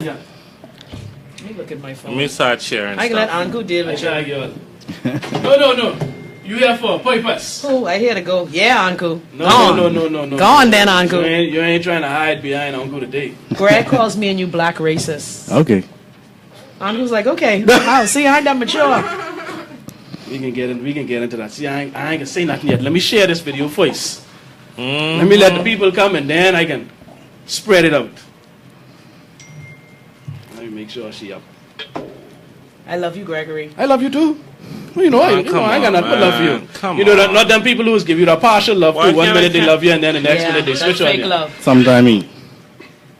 Yeah. Let me look at my phone. Let me start sharing I can let stuff. Anku deal with you. No. You here for a purpose. Oh, I hear to go. Yeah, Anku. No. Go on then, Anku. You ain't trying to hide behind Anku today. Greg calls me and you black racist. Okay. Anku's like, okay. Wow, see, I ain't that mature. We can get into that. See, I ain't gonna say nothing yet. Let me share this video first. Let me let the people come and then I can spread it out. Let me make sure she up. I love you, Gregory. I love you too. Well, I got nothing but love for you. Come that not them people who give you the partial love too. One minute they love you and then the next minute they that's switch on fake you. love. Sometime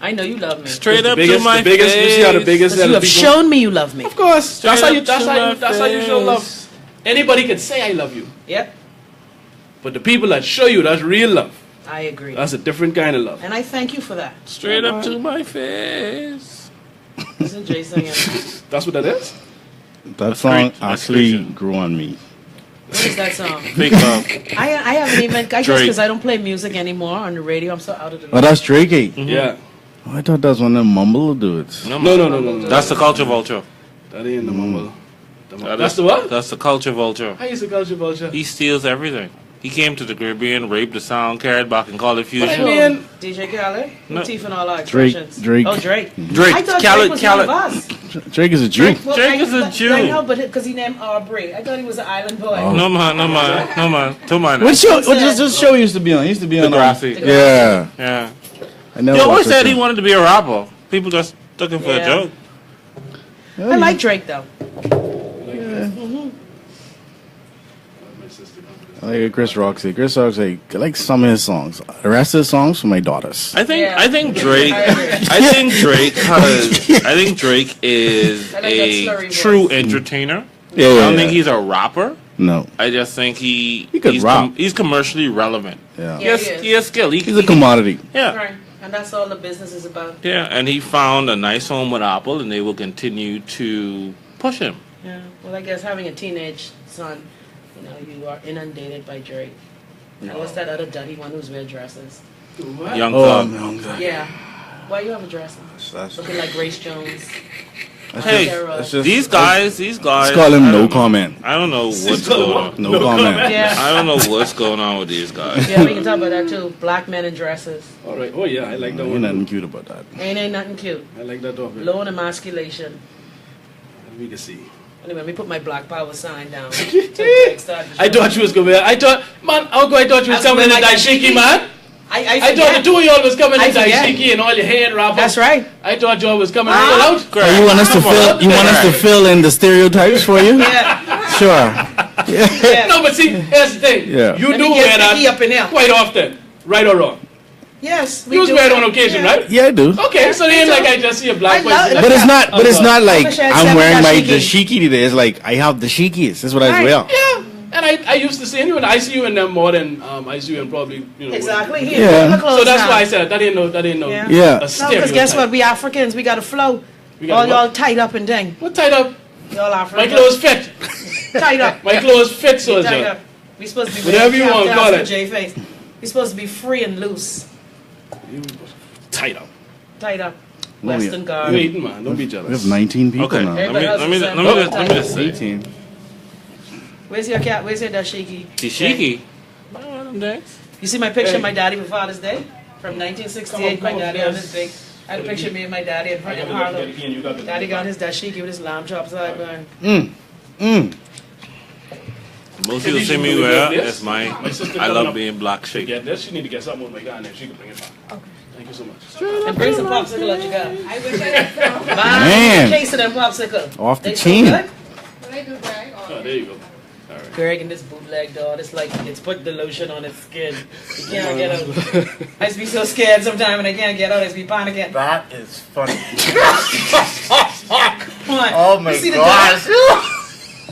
I know you love me. Straight up biggest, to my the biggest, face. You see how the biggest You have shown me you love me. Of course. That's how you my show love. face. Anybody can say I love you. Yep, But the people that show you, that's real love. I agree. That's a different kind of love. And I thank you for that. Straight up to my face. Listen, Jay singing. That's what that is? That song That's actually Christian. grew on me. What is that song? Fake love. I haven't even, I guess Drake. because I don't play music anymore on the radio, I'm so out of the Oh, loop. that's Drake. Yeah. Oh, I thought that was one of them mumble dudes. No. That's the culture vulture. That ain't the mumble. That That's is- the what? That's the culture vulture. How is the culture vulture? He steals everything. He came to the Caribbean, raped the sound, carried back, and called it But I fusion. mean, DJ Khaled? No. Teeth and all our Drake, expressions. Drake. Oh, Drake. Drake, I thought Khaled, Drake was Khaled. one of us. Drake is a Jew. Well, Drake is a Jew. I know, but because he named Aubrey. I thought he was an island boy. Oh. No man. Too much. What show? What does this show used to be on? He used to be on. Degrassi. Yeah. Yeah. I never He always watched said that he show. wanted to be a rapper. People just took him for a Yeah. joke. I like Drake, though. I like Chris Roxy. Chris Roxy. I like some of his songs. The rest of his songs for my daughters. I think Yeah. I think Drake I agree. I think Drake is I like that a slurry true voice. entertainer. Yeah, I don't think he's a rapper. No. I just think He could he's rap. he's commercially relevant. Yeah. Yeah. He has skill. He's a commodity. Yeah. Right. And that's all the business is about. Yeah, and he found a nice home with Apple, and they will continue to push him. Yeah. Well, I guess having a teenage son, you are inundated by Drake. And what's that other duddy one who's wear dresses? what? Young Oh, Thug. no. Yeah. Why you have a dress on? That's Looking like Grace Jones. Hey, that's just, these guys. Let's call him I no don't- comment. I don't know what's going on. No comment. Yeah. I don't know what's going on with these guys. Yeah, we can talk about that too. Black men in dresses. All right. Oh, yeah, I like that Ain't one. nothing cute about that. Ain't nothing cute. I like that one. Low in emasculation. We can see. Anyway, let me put my Black Power sign down. I I thought you was going to man, Uncle, I thought you was That's coming in when the I got daishiki, man. I I thought the two of y'all was coming I in forget. daishiki and all your hair wrap up. That's right. I thought y'all was coming Ah. full out. Oh, you want us to Come on. fill? You want us to fill in the stereotypes for you? Yeah. Sure. Yeah. No, but see, here's the thing. Yeah. You Let do me get wear sticky that up in there. quite often, right or wrong. Yes. You was do. wear it on occasion, Yeah. right? Yeah, I do. Okay, so it ain't like I just see a black I love person. it. But it's not. But it's not like wish I had I'm seven wearing my dashiki. dashiki today. It's like I have dashikis. That's what I Right. wear. Yeah, and I used to see you, and I see you in them more than I see you in probably Exactly. He Yeah. yeah. Clothes So that's now. why I said that ain't no Yeah. Yeah. a No, stereotype. because guess what? We Africans, we got a flow. We got All what? y'all tied up and dang. What tied up? Y'all My Africans. clothes fit. tied up. My clothes fit, Tied soldier. up. We supposed to be Whatever you want to call it. J face. We supposed to be free and loose. Tied up. Tied up. No, Western You guard. hating, man. Don't be We have jealous. 19 people Okay, now. let me just say. 18. Where's your cat? Where's your dashiki? Tishiki. You see my picture Hey. of my daddy for Father's Day? From 1968, my daddy on his big. I had a picture of me and my daddy in front of Harlem. Daddy got his dashiki with his lamb chops sideburn. Most people see me wear it's My my. sister I coming love up being black to shape. get this. She need to get something with my guy and then she can bring it back. Okay. Thank you so much. And bring some popsicle that you got. I wish I had some. Buy Man. a case of them popsicle. Off the They so chain. good. What I do, Greg? Oh, there you go. Greg and this bootleg dog, it's like it's put the lotion on its skin. You can't get out. I used to be so scared sometimes when I can't get out. I used to be panicking. That is funny. Come on. Oh my You see the gosh. dog?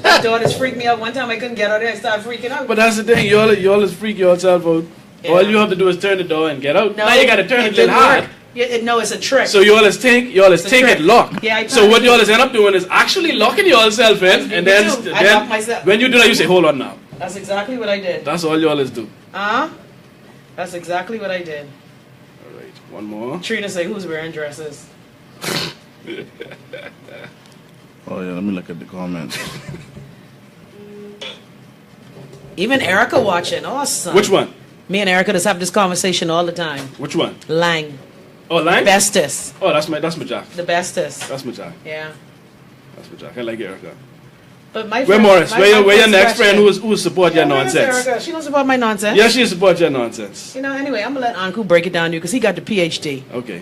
That dog just freaked me out. One time I couldn't get out there. I started freaking out. But that's the thing. You always freak yourself out. Yeah. All you have to do is turn the door and get out. No, Now you got to turn it didn't hard. work. Yeah, no, it's a trick. So you always think a trick. it lock. Yeah, I so what panicked. you always end up doing is actually locking yourself in, and Me then, too. I lock myself. when you do that, you say, "Hold on now." That's exactly what I did. That's all you always do. That's exactly what I did. All right, one more. Trina say, who's wearing dresses? Oh yeah, let me look at the comments. Even Erica watching. Awesome. Which one? Me and Erica just have this conversation all the time. Which one? Lang. Oh, line? Bestest. Oh, that's my jack. The bestest. That's my jack. Yeah. That's my jack. I like Erica. But my Where friend, Morris? my Where your first next friend question- who support your Where is nonsense? Erica? She don't support my nonsense. Yeah, she support your nonsense. You know, anyway, I'm going to let Anku break it down to you because he got the PhD. Okay.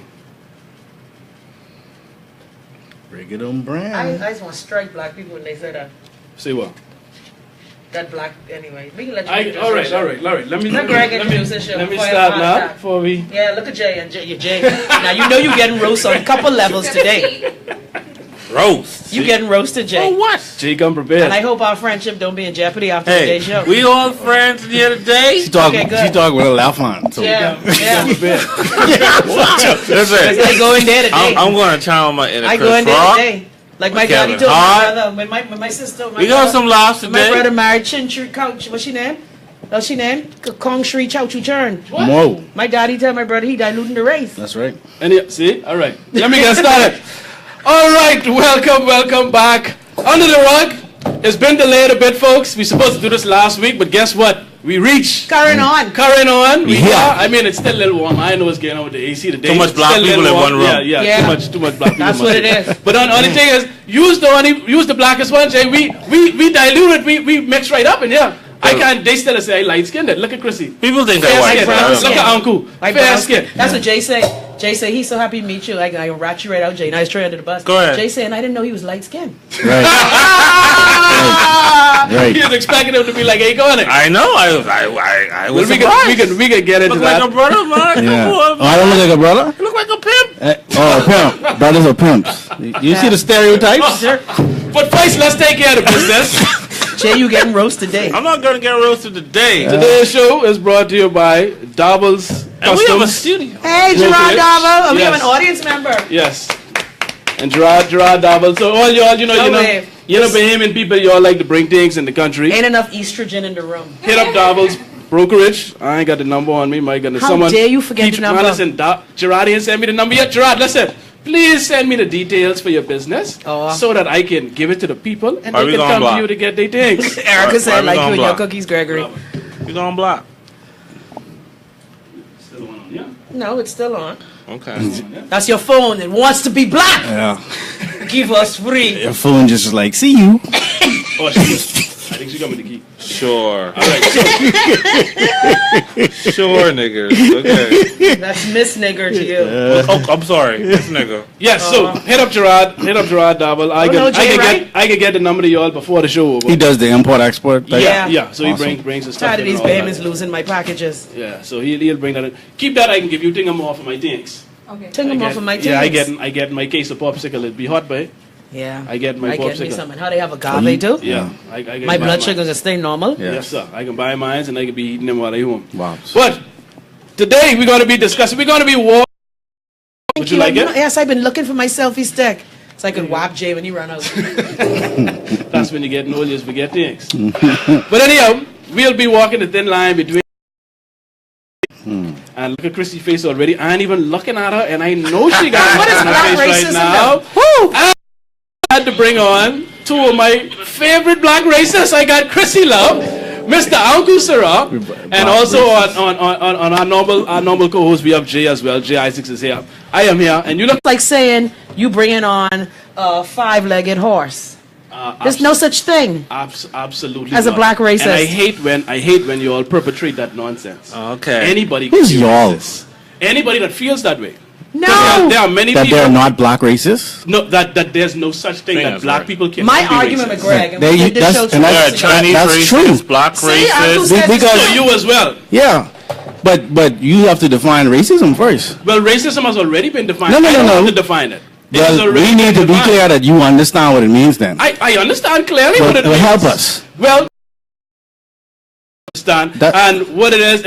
Break it on brand. I just want to strike black people when they say that. Say what? That black, anyway. We can let you introduce All right. yourself. Let me Let Greg introduce his show Let me before I start pass now that. before we. Yeah, look at Jay and Jay. Now, you know you're getting roast on a couple levels today. Roast. You getting roasted, Jay. Oh, what? Jay, come prepared. And I hope our friendship don't be in jeopardy after Hey, today's show. we all friends the other day. She talk. Okay, good. She talk with a laugh on. So Yeah, yeah. Listen, I go in there today. I'm going to channel my inner I go Chris in there Rock. today. Like my Kevin daddy told my Hart. brother, when my sister, my We got brother- some laughs My today. brother married Chinchu Couch. What's she name? What's she name? Kong Shri Chow Chu Churn. Whoa, My daddy told my brother he diluting the race. that's right. See? All right. Let me get started. All right. Welcome back. Under the rug. It's been delayed a bit, folks. We supposed to do this last week, but guess what? We reached. Carrying on. Current on. We Yeah. are. I mean, it's still a little warm. I know what's going on with the AC today. Too much It's black still a little people in warm. one room. Yeah. Too much black people. That's in one what it room. is. But only thing is, use the blackest one, Jay. We dilute it. We mix right up in here. I can't. They still say I light skinned. Look at Chrissy. People think Fair I white. skin. brown Look skin. at Anku. Like Fair brown skin. That's what Jay say. Jay say he's so happy to meet you. I rat you right out, Jay. Now he's straight under the bus. Go ahead. Jay saying I didn't know he was light skinned. Right. Right. He was expecting him to be like, "Hey, go on it." I know. I was We surprised. can get into Look like a that. brother, man. Yeah. Come Oh, on, I don't look like a brother. You look like a pimp. Oh, a pimp. Brothers are pimps. You see the stereotypes? Sure. But first, let's take care of the business. Jay, you getting roasted today. I'm not gonna get roasted today. Today's show is brought to you by Doubles And we have a Customs. studio. Hey, Gerard Privilege. Davo. We have Yes. an audience member. Yes. And Gerard Doubles. So all y'all, you know, Bahamian people, y'all like to bring things in the country. Ain't enough estrogen in the room. Hit up Doubles Brokerage. I ain't got the number on me. My goodness. How dare you forget the number? Listen, Gerard didn't send me the number yet. Gerard, listen. Please send me the details for your business so that I can give it to the people and Are they we can gonna come block? to you to get their things. Erica Why said we like you gonna and your block? cookies, Gregory. You gonna block? Still on, yeah. No, it's still on. Okay. That's your phone. It wants to be black. Yeah. Give us free. Your phone just like, see you. Oh, I think she got me the key. Sure. All right. So, Sure, niggas. Okay. That's Miss Nigger to you. Oh, I'm sorry. This nigga. yes. So hit up Gerard Double. I no, Jay, right? can get the number to y'all before the show over. He does the import export. Thing. Yeah. So he Awesome. brings his stuff. Tired of in these and all that. payments losing my packages. Yeah. So he'll bring that in. Keep that. I can give you. Think I'm off of my things. Okay. Take them off of my Yeah. tickets. I get my case of popsicle. It'd be hot, boy. Yeah. I get my I get me popsicle. something. How they have agave too? Yeah. I can My buy blood mine. sugar can stay normal. Yeah. Yes, sir. I can buy mine and I can be eating them while I home. Wow. But today we're going to be discussing. We're going to be war. Would you like it? Yes, I've been looking for my selfie stick. So I could whop Jay when he run out. That's when you get old, you forget things. But anyhow, we'll be walking the thin line between. And look at Chrissy's face already. I ain't even looking at her, and I know she got What is on her black face right racism now. though? Woo! I had to bring on two of my favorite black racists. I got Chrissy Love, Mr. Anku Sarah, and also on our normal co-host we have Jay as well. Jay Isaacs is here. I am here, and you look. Like saying you bringing on a five-legged horse. There's no such thing. Absolutely. As a not. black racist. And I hate when you all perpetrate that nonsense. Okay. Anybody. Who's can be y'all? racist. Anybody that feels that way. No. There are many That people. they're not black racists. No, that there's no such thing that That's black right. people can. My be argument racist. with Greg, and They- we did this that's- show and two that's- weeks Yeah, ago. Chinese That's racist, true. black See, Uncle racist. said Because- So you as well. Yeah. But you have to define racism first. Well, racism has already been defined. No, I don't no. have to define it. It has Well, already we need been to be defined. clear that you understand what it means then. I understand clearly what it Well, means. help us. Well, understand. That- And what it is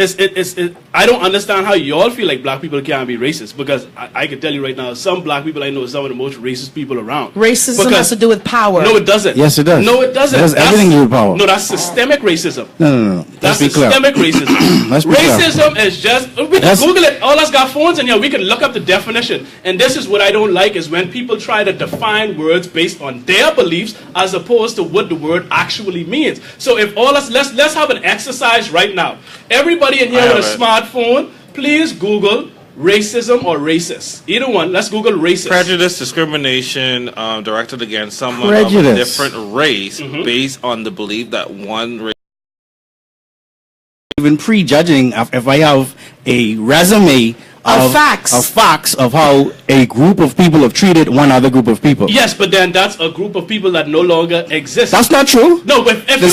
I don't understand how y'all feel like black people can't be racist, because I can tell you right now, some black people I know are some of the most racist people around. Racism has to do with power. No, it doesn't. Yes, it does. No, it doesn't. It has everything to do with power. No, that's systemic racism. No. That's Let's be clear. systemic racism. Let's be clear. Racism is just, we can Google it. All us got phones in here. We can look up the definition. And this is what I don't like, is when people try to define words based on their beliefs as opposed to what the word actually means. So if all us, let's have an exercise right now. Everybody in here with a smartphone, please Google racism or racist. Either one. Let's Google racist. Prejudice, discrimination directed against someone of a different race based on the belief that one race. Even prejudging if I have a resume of facts of how a group of people have treated one other group of people. Yes, but then that's a group of people that no longer exist. That's not true. No, but if the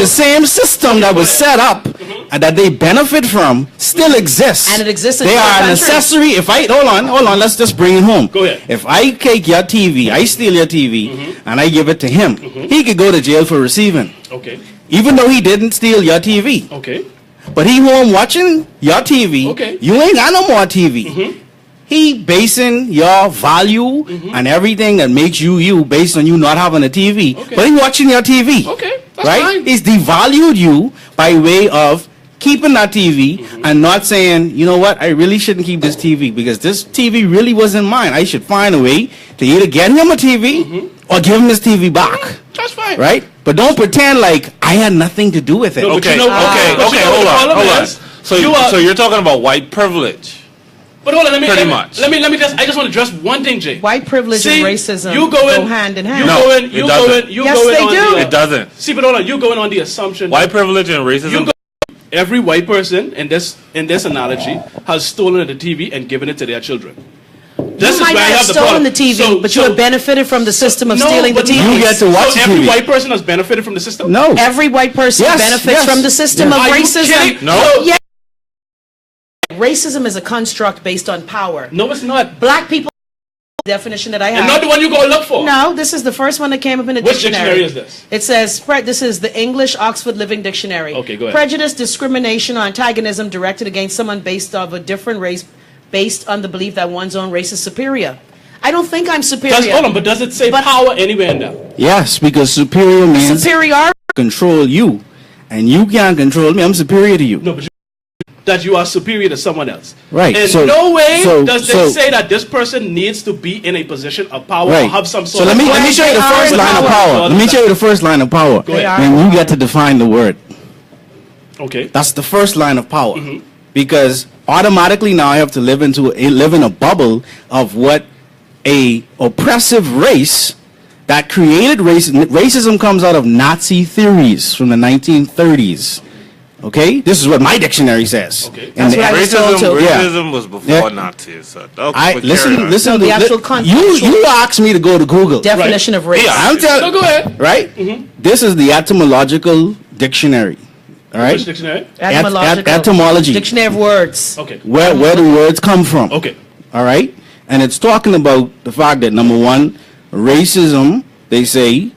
same system that was set up and that they benefit from still exists. And it exists in They other are an countries. accessory. If I hold on, let's just bring it home. Go ahead. If I take your TV, I steal your TV and I give it to him, he could go to jail for receiving. Okay. Even though he didn't steal your TV. Okay. But he home watching your TV. Okay. You ain't got no more TV. He basing your value and everything that makes you based on you not having a TV. Okay. But he watching your TV. Okay. That's Right? fine. He's devalued you by way of keeping that TV and not saying, you know what, I really shouldn't keep this TV because this TV really wasn't mine. I should find a way to either get him a TV or give him his TV back. That's fine. Right? But don't pretend like I had nothing to do with it. No, but Okay, you know- but you know hold the on. problem is, So you're talking about white privilege. But hold on, let me Pretty let me- much. Let me just. I just want to address one thing, Jay. White privilege See, and racism you go hand in hand. You No, go in. it You doesn't. go in. You Yes, go in they on do. the. It doesn't. See, but hold on. You going on the assumption White privilege and racism. You go, every white person in this analogy has stolen the TV and given it to their children. This You might where I not have have the stolen problem. the TV, but you have benefited from the system of No, stealing the but TV. You get to watch so the every TV. white person has benefited from the system. No. Every white person Yes, benefits yes, from the system yes. of Are you racism. kidding? No. Yeah. Racism is a construct based on power. No, it's not. Black people, definition that I have. And not the one you go look for. No, this is the first one that came up in the Which dictionary. dictionary is this? It says, this is the English Oxford Living Dictionary. Okay, go ahead. Prejudice, discrimination, or antagonism directed against someone based of a different race, based on the belief that one's own race is superior. I don't think I'm superior. Hold on, but does it say But- power anywhere in there? Yes, because superior means Superiority. control you. And you can't control me. I'm superior to you. No, but that you are superior to someone else. Right, In so- no way so- does so- they say that this person needs to be in a position of power or Right. have some So sort let of... me show you the They are first in line of power. power. Let me show you the first line of power. They are. When you get to define the word. Okay. That's the first line of power. Mm-hmm. Because automatically now I have to live in a bubble of what a oppressive race that created racism comes out of Nazi theories from the 1930s. Okay? This is what my dictionary says. Okay. And That's what I was told to. Racism was before Yeah. Nazis. So listen No, to the actual you asked me to go to Google. Definition of race. Yeah. I'm telling So go ahead. right? This is the etymological dictionary. All right? Which dictionary? Etymological. etymology. Dictionary of words. Okay. Where do words come from? Okay. All right? And it's talking about the fact that, number one, racism, they say,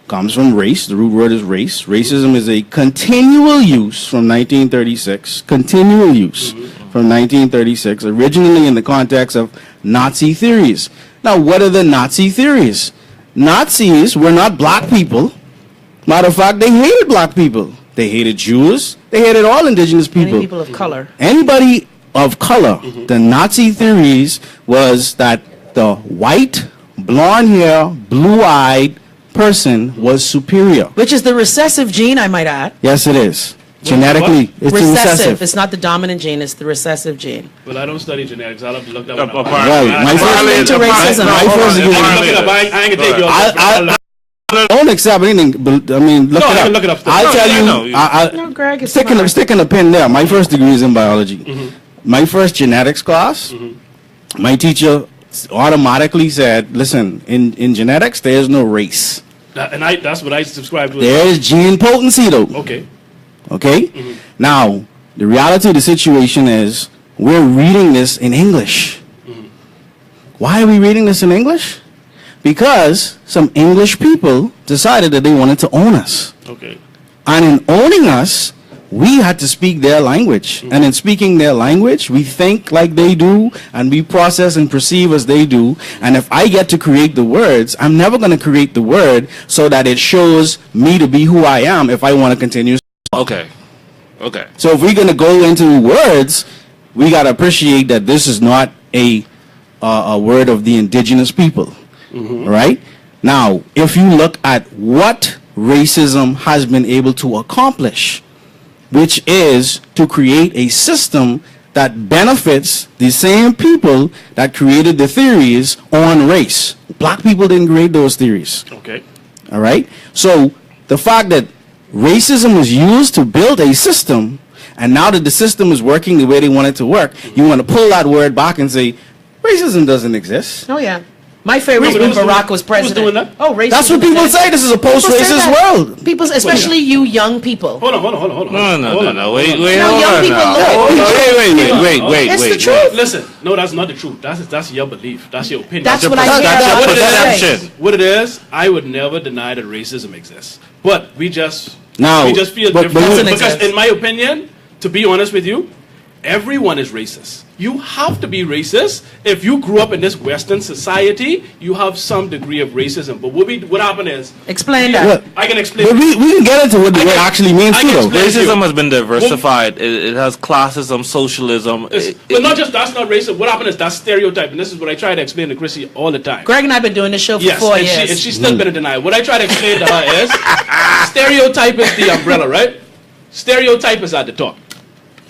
comes from race. The root word is race. Racism is a continual use from 1936. Continual use from 1936, originally in the context of Nazi theories. Now, what are the Nazi theories? Nazis were not black people. Matter of fact, they hated black people. They hated Jews. They hated all indigenous Many people. people of color. Anybody of color, the Nazi theories was that the white, blonde hair, blue-eyed person was superior. Which is the recessive gene, I might add. Yes, it is. Genetically, it's the recessive. It's not the dominant gene, it's the recessive gene. Well, I don't study genetics. I'll have to look that one up. Well, my Apparently- first, into racism. my first degree. I can look it up. I ain't gonna take you all. I don't accept anything, but I mean, look No, I it can up. look it up. I'll No, tell I you, know. No, Greg, it's sticking smart. a pin there. My first degree is in biology. My first genetics class, my teacher automatically said, listen, in genetics, there's no race. And that's what I subscribe to. There is gene potency, though. Okay. Okay? Now, the reality of the situation is we're reading this in English. Why are we reading this in English? Because some English people decided that they wanted to own us. Okay. And in owning us, we had to speak their language. And in speaking their language, we think like they do, and we process and perceive as they do. And if I get to create the words, I'm never going to create the word so that it shows me to be who I am if I want to continue. Okay. So if we're going to go into words, we got to appreciate that this is not a word of the indigenous people. Right? Now, if you look at what racism has been able to accomplish, which is to create a system that benefits the same people that created the theories on race. Black people didn't create those theories. Okay. All right? So the fact that racism was used to build a system, and now that the system is working the way they want it to work, you want to pull that word back and say, racism doesn't exist. Oh, yeah. My favorite is when Barack was president. Who's doing that? Oh, racism. That's what people say. This is a post-racist world. People, especially you young people. Hold on. No. Wait. No, young people Wait. It's the truth. Listen, no, that's not the truth. That's your belief. That's your opinion. That's what I hear That's about your what it is. perception. What it is, I would never deny that racism exists. But we just Now, feel but- different. Doesn't Because exist. in my opinion, to be honest with you, everyone is racist. You have to be racist. If you grew up in this Western society, you have some degree of racism. But what happened is... Explain that. Look, I can explain. but we can get into what the word actually means I too, can though. explain. Racism has been diversified. It has classism, socialism. But not just that's not racist. What happened is that's stereotype. And this is what I try to explain to Chrissy all the time. Greg and I have been doing this show for Yes, 4 and years. and she's still been in denial. What I try to explain to her is stereotype is the umbrella, right? Stereotype is at the top.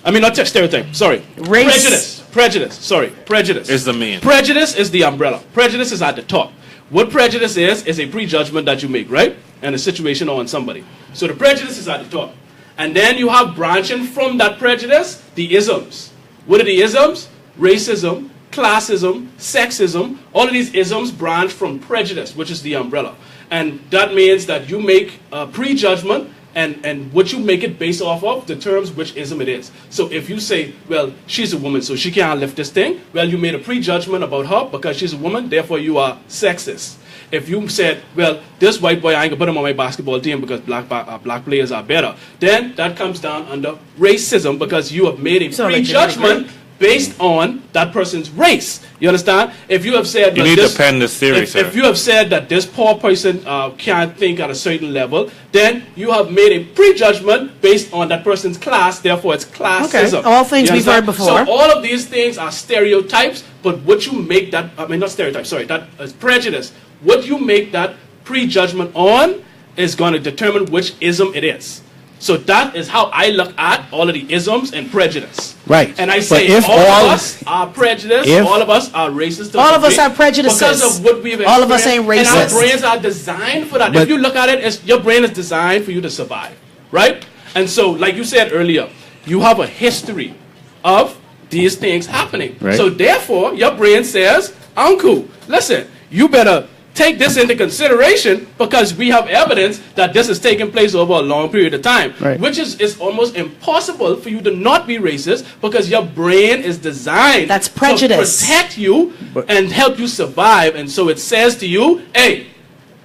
I mean, not stereotype. Sorry. Race. Prejudice. Sorry. Prejudice. Is the mean. Prejudice is the umbrella. Prejudice is at the top. What prejudice is a prejudgment that you make, right? And a situation on somebody. So the prejudice is at the top. And then you have branching from that prejudice, the isms. What are the isms? Racism, classism, sexism. All of these isms branch from prejudice, which is the umbrella. And that means that you make a prejudgment, and what you make it based off of determines which ism it is. So if you say, well, she's a woman, so she can't lift this thing, well, you made a prejudgment about her because she's a woman, therefore you are sexist. If you said, well, this white boy, I ain't gonna put him on my basketball team because black players are better, then that comes down under racism because you have made a prejudgment based on that person's race. You understand? If you have said... You need to pen this theory, sir. If you have said that this poor person can't think at a certain level, then you have made a prejudgment based on that person's class, therefore it's classism. Okay. All things You we've understand? heard before. So all of these things are stereotypes, but what you make that... I mean, not stereotypes, sorry, that is prejudice. What you make that prejudgment on is going to determine which ism it is. So that is how I look at all of the isms and prejudice. Right. And I But say if all all- of us are prejudiced, all of us are racist. All of us are prejudices. Because of what we've All of us experienced. ain't And racist. our brains are designed for that. But- If you look at it, your brain is designed for you to survive. Right? And so, like you said earlier, you have a history of these things happening. Right. So therefore, your brain says, Anku, listen, you better take this into consideration because we have evidence that this is taking place over a long period of time, Right. which is almost impossible for you to not be racist because your brain is designed That's prejudice. to protect you and help you survive. And so it says to you, hey,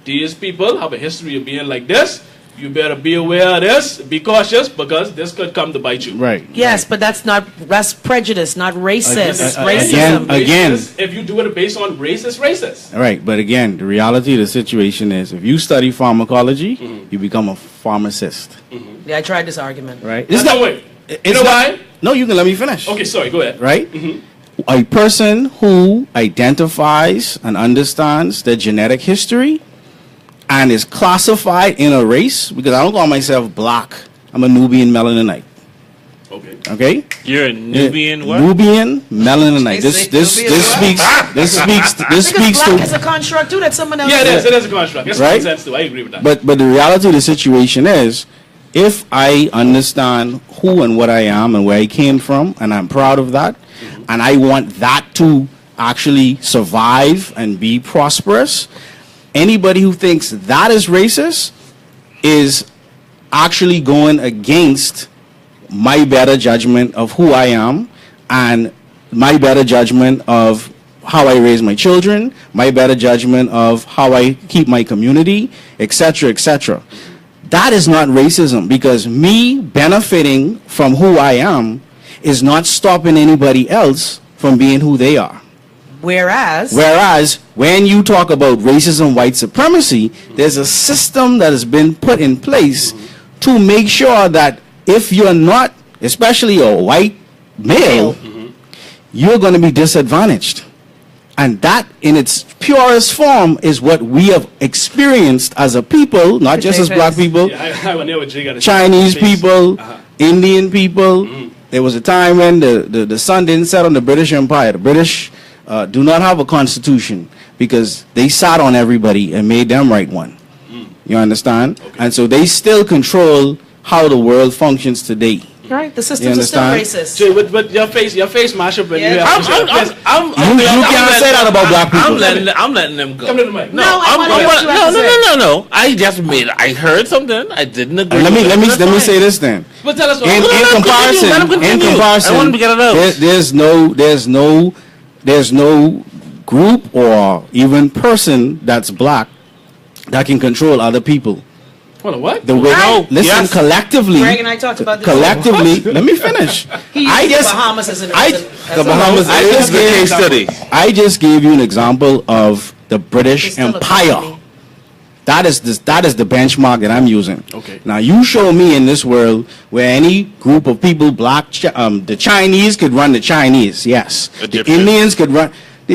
these people have a history of being like this. You better be aware of this, be cautious because this could come to bite you. Right. Yes, but that's prejudice, not racist. Again, Racism. If you do it based on racist. All right, but again, the reality of the situation is if you study pharmacology, you become a pharmacist. Yeah, I tried this argument. Right? No, wait. You know why? No, you can let me finish. Okay, sorry, go ahead. Right? A person who identifies and understands their genetic history and is classified in a race, because I don't call myself black, I'm a Nubian melanonite. Okay. Okay? You're a Nubian what? Nubian melanonite. They say This Nubian what? speaks Because black is to a construct too that someone else Yeah, did. it is a construct. It Right? makes sense too. I agree with that. but the reality of the situation is if I understand who and what I am and where I came from, and I'm proud of that, and I want that to actually survive and be prosperous, anybody who thinks that is racist is actually going against my better judgment of who I am and my better judgment of how I raise my children, my better judgment of how I keep my community, etc., etc. That is not racism, because me benefiting from who I am is not stopping anybody else from being who they are. Whereas, when you talk about racism, white supremacy, there's a system that has been put in place to make sure that if you're not, especially a white male, you're going to be disadvantaged. And that, in its purest form, is what we have experienced as a people, not just as black people, Chinese people, Indian people. There was a time when the sun didn't set on the British Empire. The British do not have a constitution because they sat on everybody and made them write one. You understand? Okay. And so they still control how the world functions today. Right, the systems are still racist. Jay, with your face mash up when you have you can't say that about black people. I'm letting them go. Come to the mic. No, I just I heard something. I didn't agree. Let me say this then. But tell us what. In comparison, I want to get it out. there's no group or even person that's black that can control other people. Hold on, what? The way, collectively. Greg and I talked about this. Collectively, let me finish. He used the Bahamas as an case study. I just gave you an example of the British Empire. That is the benchmark that I'm using. Okay. Now you show me in this world where any group of people, the Chinese could run the Chinese, yes. The Indians could run.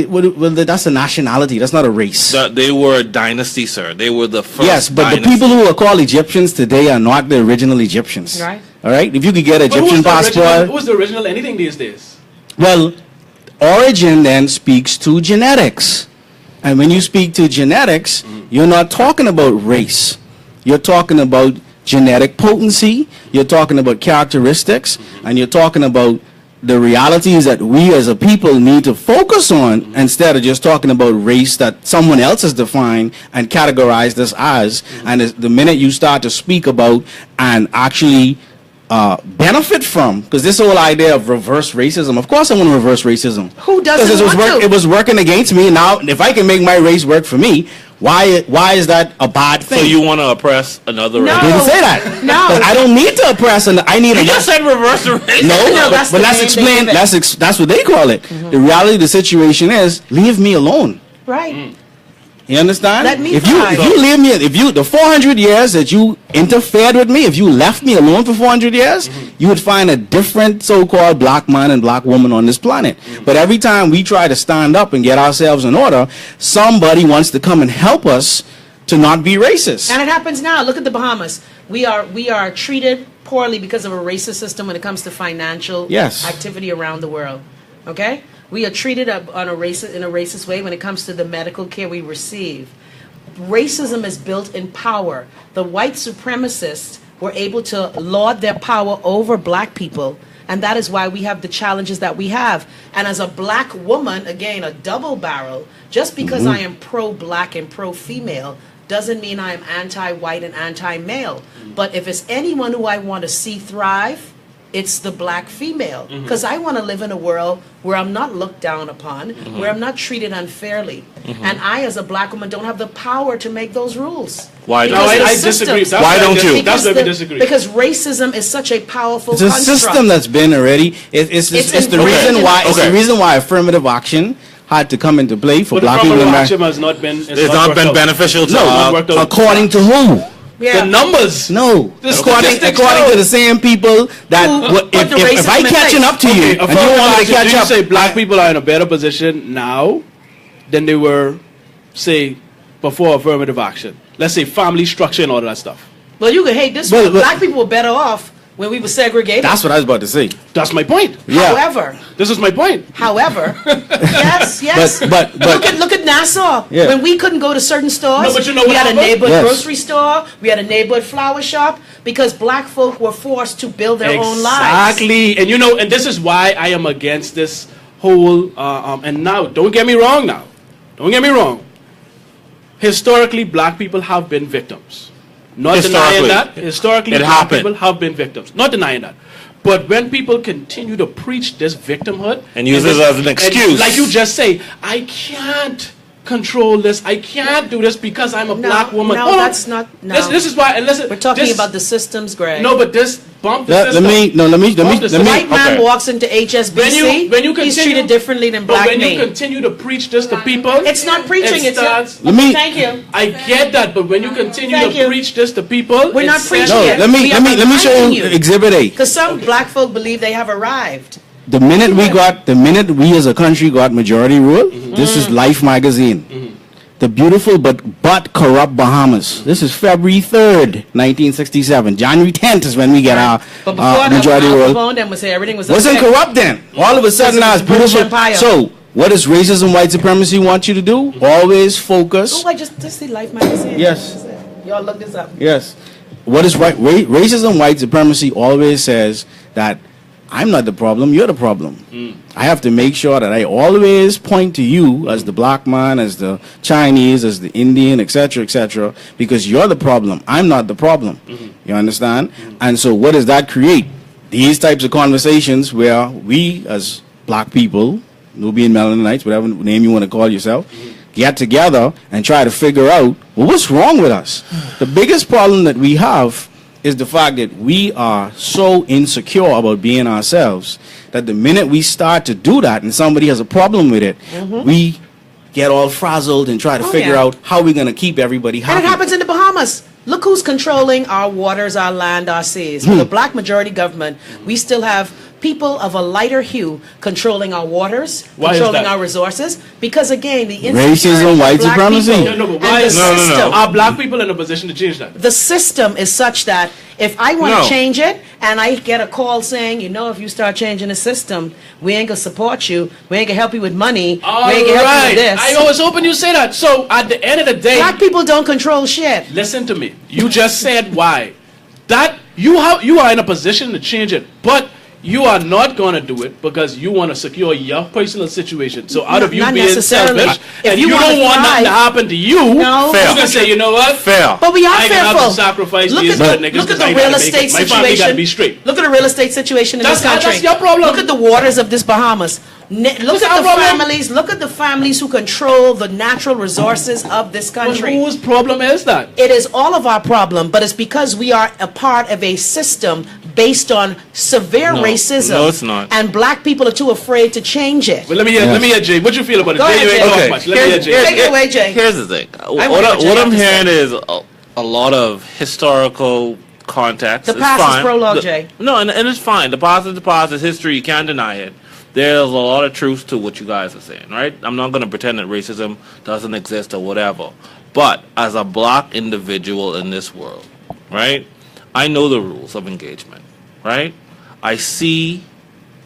Well, that's a nationality. That's not a race. They were a dynasty, sir. They were the first. Yes, but dynasty. The people who are called Egyptians today are not the original Egyptians. Right. All right. If you could get an Egyptian passport. Who's the original anything these days? Well, origin then speaks to genetics, and when you speak to genetics, you're not talking about race. You're talking about genetic potency. You're talking about characteristics, and you're talking about the realities that we as a people need to focus on instead of just talking about race that someone else has defined and categorized us as. And the minute you start to speak about and actually benefit from, because this whole idea of reverse racism, of course I want to reverse racism. Who doesn't want to? It was working against me. Now, if I can make my race work for me, why is that a bad thing? So you want to oppress another race? I didn't say that. No. I don't need to oppress. I need. You just said reverse the race. No, but let's explain. That's what they call it. The reality of the situation is, leave me alone. Right. You understand? Let me if you leave me, the 400 years that you interfered with me, if you left me alone for 400 years, you would find a different so-called black man and black woman on this planet. But every time we try to stand up and get ourselves in order, somebody wants to come and help us to not be racist. And it happens now. Look at the Bahamas. We are treated poorly because of a racist system when it comes to financial activity around the world. Okay? We are treated in a racist way when it comes to the medical care we receive. Racism is built in power. The white supremacists were able to laud their power over black people, and that is why we have the challenges that we have. And as a black woman, again, a double barrel, just because I am pro-black and pro-female doesn't mean I am anti-white and anti-male. But if it's anyone who I want to see thrive, it's the black female, because I want to live in a world where I'm not looked down upon, where I'm not treated unfairly, and I, as a black woman, don't have the power to make those rules. Why? No, I disagree. Why don't you? That's where we disagree. Because racism is such a powerful It's a system that's been already. It's the reason why. It's the reason why affirmative action had to come into play for black people. Affirmative action has not been. It's not been beneficial to according to who? The numbers. No. According to the same people that if I catching up to you and you want me to catch up, say black people are in a better position now than they were, say, before affirmative action. Let's say family structure and all that stuff. Well, you can hate this one. Black people were better off when we were segregated. That's what I was about to say. That's my point. Yeah. However, this is my point. However, yes. But look at Nassau. Yeah. When we couldn't go to certain stores, no, but you know we what had happened? a neighborhood grocery store, we had a neighborhood flower shop, because black folk were forced to build their own lives. Exactly. And and this is why I am against this whole and now, don't get me wrong now. Don't get me wrong. Historically, black people have been victims. Not denying that. Historically, black people have been victims. Not denying that. But when people continue to preach this victimhood and use it as an excuse, like you just say, I can't control this. I can't do this because I'm a black woman. No, that's not. No. This is why. And listen, we're talking about the systems, Greg. No, but this bump the system. Let me. White man walks into HSBC. When you continue, he's treated differently than black men. When you continue to preach this to people, it's not preaching. Thank you. I get that, but when you continue to preach this to people, we're not preaching it. Let me show you Exhibit A. Because some black folk believe they have arrived. The minute we as a country got majority rule, this is Life magazine. The beautiful but corrupt Bahamas. This is February 3rd, 1967. January 10th is when we get our majority rule. Wasn't corrupt then. All of a sudden now it's beautiful. So, what does racism, white supremacy want you to do? Always focus. Oh, I just see Life magazine. Yes. Y'all look this up. Yes. What is racism, white supremacy always says that I'm not the problem, you're the problem. I have to make sure that I always point to you as the black man, as the Chinese, as the Indian, etc., because you're the problem. I'm not the problem. You understand? And so what does that create? These types of conversations where we as black people, Nubian Melanites, whatever name you want to call yourself, get together and try to figure out, well, what's wrong with us? The biggest problem that we have is the fact that we are so insecure about being ourselves that the minute we start to do that and somebody has a problem with it, we get all frazzled and try to figure out how we're going to keep everybody happy. And it happens in the Bahamas. Look who's controlling our waters, our land, our seas. With a black majority government, we still have people of a lighter hue controlling our waters, controlling our resources, because again, the racism, white supremacy. Are black people in a position to change that? The system is such that if I want to change it, and I get a call saying, if you start changing the system, we ain't gonna support you, we ain't gonna help you with money, we ain't gonna help you with this. I was hoping you say that. So at the end of the day, black people don't control shit. Listen to me. You just said why. That you are in a position to change it, but you are not going to do it because you want to secure your personal situation. So out of you being selfish, and you don't want nothing to happen to you, you're going to say, you know what? Fair. But we are I fearful. Have to sacrifice look these at niggas. Look at the real estate situation. Be straight. Look at the real estate situation in this country. That's your problem. Look at the waters of this Bahamas. Look at the families. Look at the families who control the natural resources of this country. But whose problem is that? It is all of our problem, but it's because we are a part of a system based on severe racism. No, it's not. And black people are too afraid to change it. Well, let me hear Jay. What you feel about it? Go ahead, Jay. Let me hear Jay. Take it away, Jay. Here's the thing. What I'm hearing is a lot of historical context. The past is prologue, Jay. No, and it's fine. The past is the past. It's history. You can't deny it. There's a lot of truth to what you guys are saying, right? I'm not going to pretend that racism doesn't exist or whatever. But as a black individual in this world, right, I know the rules of engagement, right? I see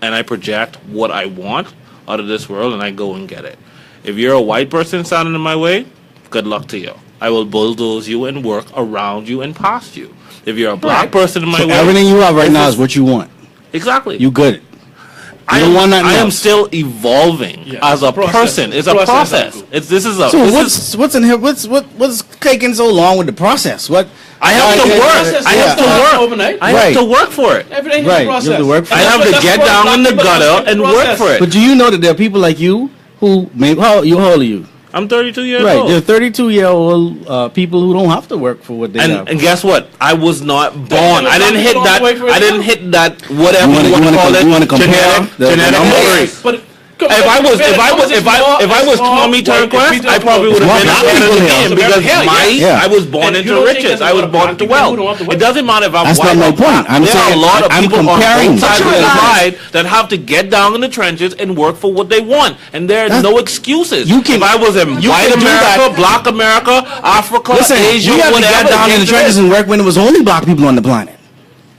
and I project what I want out of this world and I go and get it. If you're a white person standing in my way, good luck to you. I will bulldoze you and work around you and past you. If you're a black person in my way... everything you have right now is what you want. Exactly. You good. I am still evolving as a person. It's a process. What's taking so long with the process? I have to work. I have to work for it. Everything is a process. You have to work for it. I have to get down in the gutter and work for it. But do you know that there are people like you who how old are you? I'm 32 years old. Right, there are 32-year-old people who don't have to work for what they have. And guess what? I was not born. I didn't hit that. I didn't hit that. Whatever you want to call it. You want to compare genetic numbers. If I was Tommy Turnquest, I probably would have been because I was born into riches. I was born into wealth. It doesn't matter if I'm white. That's not my point. There are a lot of people on both sides of the divide that have to get down in the trenches and work for what they want, and there are no excuses. If I was in white America, black America, Africa, Asia, whatever, we had to get down in the trenches and work when there was only black people on the planet.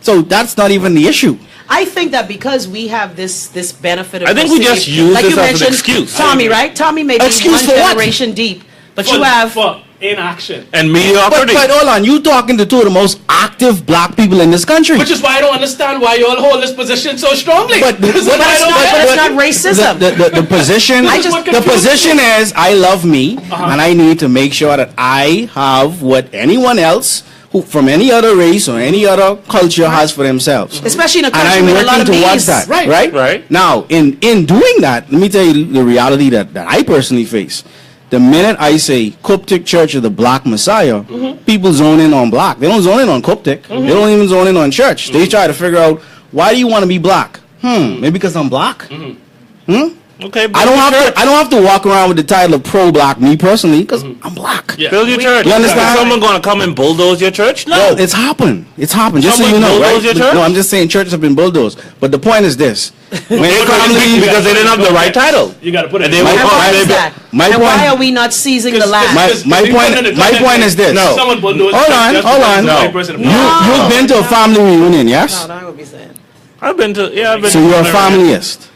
So that's not even the issue. I think that because we have this benefit of I think we just use this as an excuse. Tommy, right? Tommy may be one generation deep, but you have inaction and mediocrity. But hold on, you talking to two of the most active black people in this country. Which is why I don't understand why you all hold this position so strongly. But it's not racism. The position, the position is I love me, and I need to make sure that I have what anyone else who from any other race or any other culture has for themselves. Especially in a country and I'm with a lot working of towards that. Right. Now, in doing that, let me tell you the reality that I personally face. the minute I say Coptic Church of the Black Messiah, people zone in on black. They don't zone in on Coptic. They don't even zone in on church. They try to figure out, why do you want to be black? Maybe because I'm black? Okay, I don't have to walk around with the title of pro-black, me personally, because I'm black. Yeah. Build your church. You understand? Is someone going to come and bulldoze your church? No. Well, it's happened. It's happened. Just so Someone you know, bulldoze right? your church? No, I'm just saying churches have been bulldozed. But the point is this: when because they didn't have the right title. You got to put it. And they in. were And why is maybe- that? my and point- why are we not seizing the land? My point is this. No. Someone bulldozed Hold the on, church hold just on. because No. the white person- You've been to a family reunion, No, yes? that's what we saying. I've been to So you're a familyist.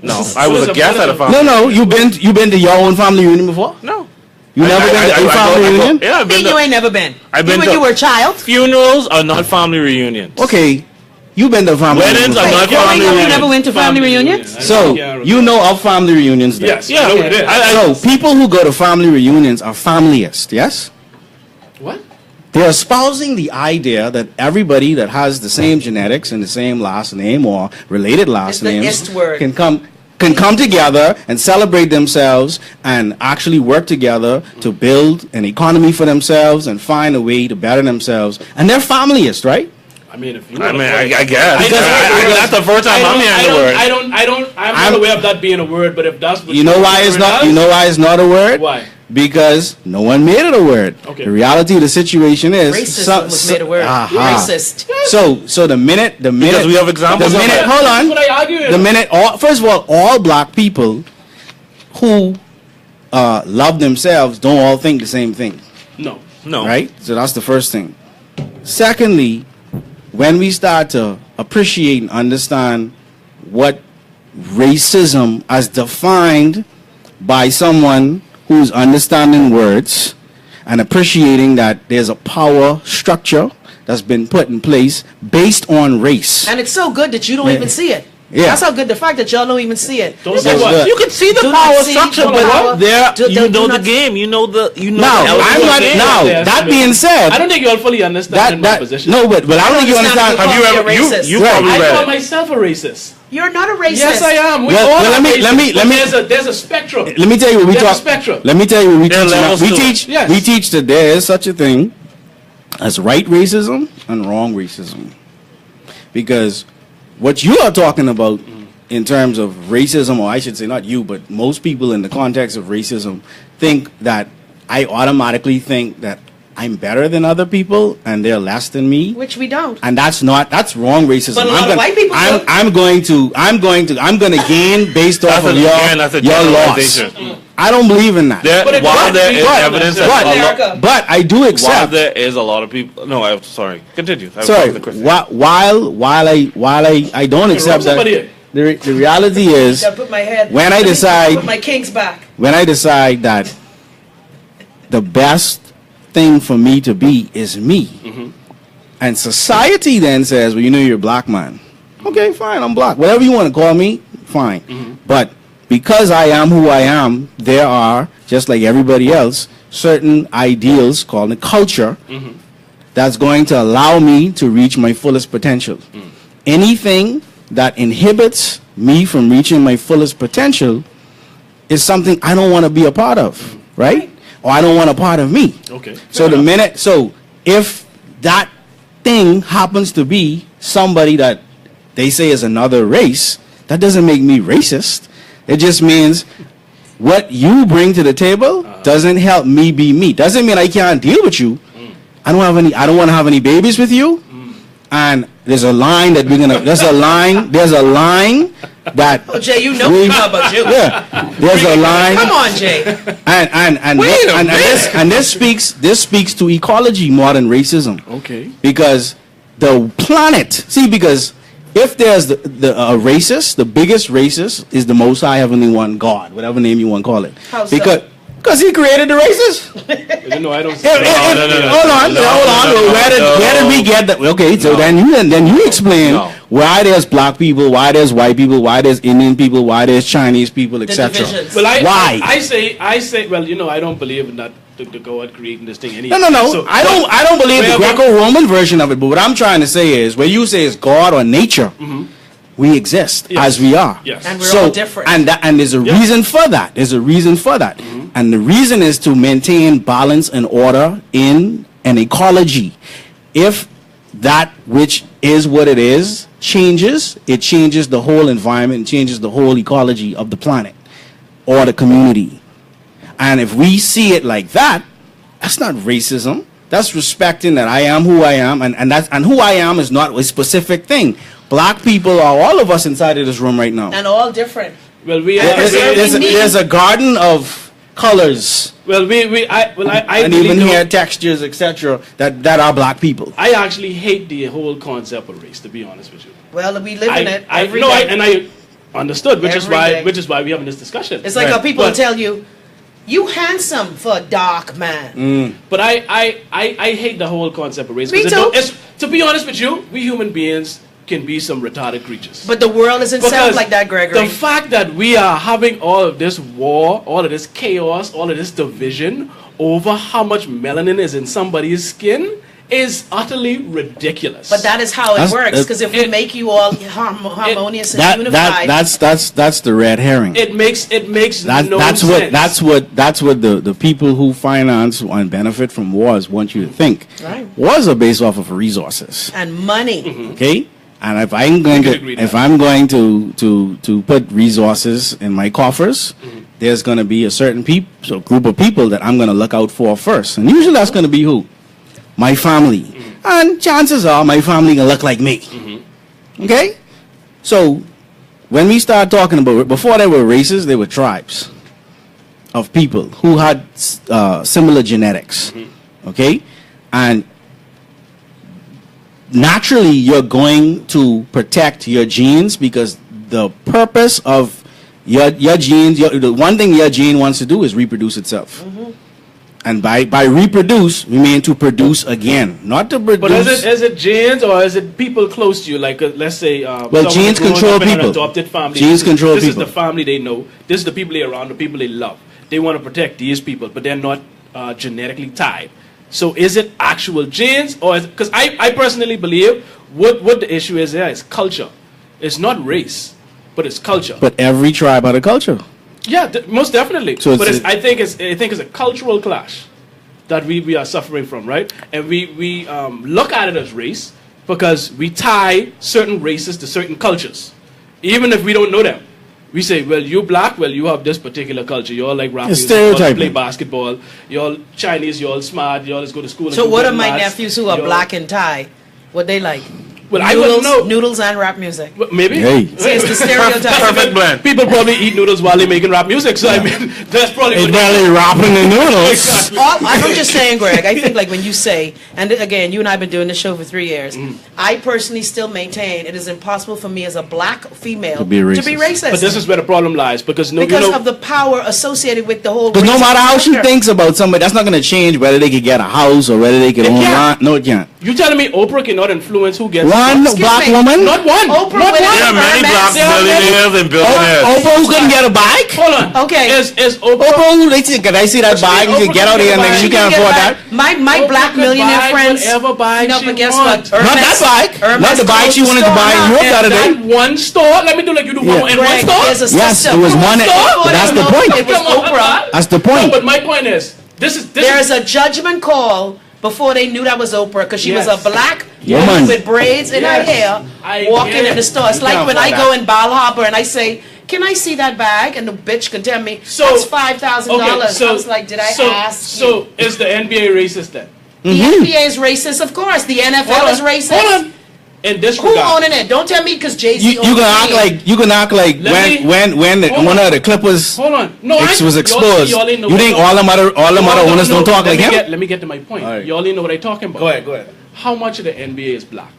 No, I was a guest at a family. No, you've been to your own family reunion before. No. You never been to a family reunion. Yeah, I've been Then you to ain't never been. I've been Even when to- you were a child. funerals are not family reunions. Okay, you've been to a family Weddings reunion. are not Growing family up, you reunions. never went to family reunions? So you know of family reunions then. Yes. Yeah. I know what it is. So people who go to family reunions are familyists, yes? What? They're espousing the idea that everybody that has the same genetics and the same last name or related It's last the names ist word. can come together and celebrate themselves and actually work together to build an economy for themselves and find a way to better themselves. And they're familyists, right? I mean, if you. I wanna mean, put it- I guess. Because- That's the first time I'm hearing the word. I'm not aware of that being a word, but if that's what You know why it's not? You know why it's not a word? Why? Because no one made it a word. Okay. The reality of the situation is Racism was made a word. Racist. So the minute Because we have examples the of minute it. hold That's on. what I argue. The minute first of all black people who love themselves don't all think the same thing. No. No. Right? So that's the first thing. Secondly, when we start to appreciate and understand what racism as defined by someone who's understanding words and appreciating that there's a power structure that's been put in place based on race. And it's so good that you don't even see it. Yeah. That's how good the fact that y'all don't even see it. Don't It's say like, what? You can see the Do not power see structure, the but power. there Do you know not- the game. You know the Now, the I'm elements not of the game. now. Yes, That yes. being said, I don't think you all fully understand my position. no, but I don't think you understand. Have you ever- you- racist? you Right. probably I read call it. myself a racist. You're not a racist. Yes, I am. We Well, all well, are let me- racist, let me- but there's a spectrum. Let me tell you what we There's a talk. spectrum. Let me tell you what we There are teach. levels We to it. teach. Yes. We teach that there is such a thing as right racism and wrong racism, because what you are talking about in terms of racism, or I should say not you, but most people in the context of racism think that I automatically think that I'm better than other people and they're less than me. Which we don't. And that's wrong racism. But a lot of white people do. I'm going to gain based off of That's a your loss. generalization. I don't believe in that. There, But it while doesn't there mean is that evidence that's that America. But I do while accept. there is a lot of people. No, I'm sorry. Continue. I was Sorry. talking to Chrissy. While I don't accept that. somebody- The reality is Gotta put my head. when I decide Put my kinks back. that the best thing for me to be is me, and society then says, well, you know, you're a black man. Okay, fine, I'm black. Whatever you want to call me, fine. But because I am who I am, there are, just like everybody else, certain ideals called a culture that's going to allow me to reach my fullest potential. Anything that inhibits me from reaching my fullest potential is something I don't want to be a part of, right? Or I don't want a part of me. Okay. So if that thing happens to be somebody that they say is another race, that doesn't make me racist. It just means what you bring to the table doesn't help me be me. Doesn't mean I can't deal with you. I don't want to have any babies with you. And there's a line that there's a line that Oh, Jay, you know we know about you. yeah, there's a line. Come on, Jay. And this speaks to ecology more than racism. Okay. Because the planet, because if there's a racist, the biggest racist is the Most High Heavenly One, God, whatever name you want to call it. How so? Because he created the racist. No, I don't. Hold on. Where did we get that? Okay, so then you explain why there's black people, why there's white people, why there's Indian people, why there's Chinese people, etc. divisions. Well, Why? I say. Well, I don't believe in that. The God creating this thing anyway. No. So, I don't believe the Well, Greco-Roman version of it. But what I'm trying to say is, when you say it's God or nature, we exist Yes. as we are. Yes. And we're all different. And there's a reason for that. There's a reason for that. And the reason is to maintain balance and order in an ecology. If that which is what it is changes, it changes the whole environment, changes the whole ecology of the planet or the community. And if we see it like that, that's not racism. That's respecting that I am who I am, and who I am is not a specific thing. Black people are all of us inside of this room right now. And all different. Well, there's a garden of colors. Well, I and even hair textures, etc. That are black people. I actually hate the whole concept of race, to be honest with you. Well, we live in it every day. I understood, which is why we're having this discussion. It's like how people tell you, you handsome for a dark man. But I hate the whole concept of race. Me too. To be honest with you, we human beings can be some retarded creatures. But the world isn't set up like that, Gregory. The fact that we are having all of this war, all of this chaos, all of this division over how much melanin is in somebody's skin is utterly ridiculous. But that is how it works, because if we make you all harmonious and unified, that's the red herring. It makes no that's sense. That's what the people who finance and benefit from wars want you to think. Right. Wars are based off of resources and money. Okay. And if I'm going to put resources in my coffers, there's going to be a certain group of people that I'm going to look out for first, and usually that's going to be who? My family. And chances are my family gonna look like me. Okay? So when we start talking about it, before they were races, they were tribes of people who had similar genetics. Okay? And naturally you're going to protect your genes, because the purpose of your genes, the one thing your gene wants to do is reproduce itself. And by reproduce, we mean to produce again, not to produce. But is it genes or is it people close to you? Like let's say, well, genes control people. An adopted family. Genes control people. This is the family they know. This is the people they're around, the people they love. They want to protect these people, but they're not genetically tied. So is it actual genes, or because I personally believe what the issue is there is culture. It's not race, but it's culture. But every tribe had a culture. Yeah, most definitely. So but I think it's a cultural clash that we are suffering from, right? And we look at it as race because we tie certain races to certain cultures, even if we don't know them. We say, well, you black, well, you have this particular culture. You all like rap music, you all play basketball. You all Chinese, you all smart. You all go to school. So what are my nephews who are black and Thai? What they like? Well, I wouldn't know. Noodles and rap music. Well, maybe. Hey. See, it's the stereotype. Perfect blend. People probably eat noodles while they're making rap music. So I mean, that's probably. It's barely rapping the noodles. I'm just saying, Greg. I think like when you say, and again, you and I have been doing this show for 3 years. I personally still maintain it is impossible for me as a black female to be racist. But this is where the problem lies, because of the power associated with the whole. Because no matter how she thinks about somebody, that's not going to change whether they could get a house or whether they can own land. No, it can't. You telling me Oprah cannot influence who gets one black woman? Not one. Oprah not one. There are many black millionaires and billionaires. Oprah who couldn't get a bike? Hold on. Okay. Is Oprah who can I see that bike? You can get out here and then she can't afford that. My black millionaire friends. Whatever bike no, but guess what? Not that bike. Not the bike she wanted to buy in Europe the other day. One store. Let me do like you do one in one store. Yes, it was one. That's the point. It was Oprah. That's the point. But my point is, there's a judgment call before they knew that was Oprah, because she was a black woman with braids in her hair walking in the store. It's like when I go in Bal Harbour and I say, can I see that bag? And the bitch can tell me, that's $5,000. I was like, did I ask you? So is the NBA racist then? The NBA is racist, of course. The NFL is racist. Hold on. In this Who owning it? Don't tell me because Jay-Z you can act like when one of the Clippers was exposed. You think all the other owners don't talk like him? Let me get to my point. Right. You all know what I'm talking about. Go ahead. How much of the NBA is black?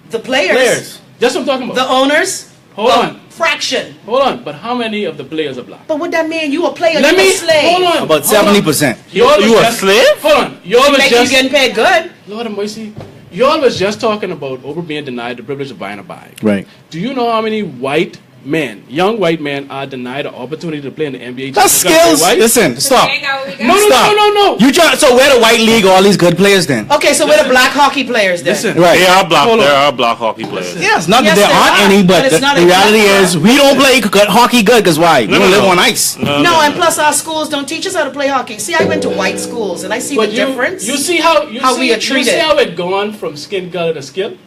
The players. That's what I'm talking about. The owners. Hold on. Fraction. Hold on. But how many of the players are black? But what that mean? You a player, you a slave. Hold on. About 70%. You a slave? Hold on. You getting paid good. Lord of mercy. You all was just talking about Oprah being denied the privilege of buying a bike. Right. Do you know how many white men, young white men, are denied the opportunity to play in the NBA. That's skills. Listen, stop. No. You try. So where the white league all these good players then? Okay, so we're the black hockey players then. Listen, Right. There are black hockey players. Yes, not Yes, that there there aren't are, any, but but it's not the reality exactly is we don't play hockey good because why? We don't live on ice. No, and plus our schools don't teach us how to play hockey. See, I went to white schools and I see but the difference. You see how we are treated. You see how it gone from skin color to skill.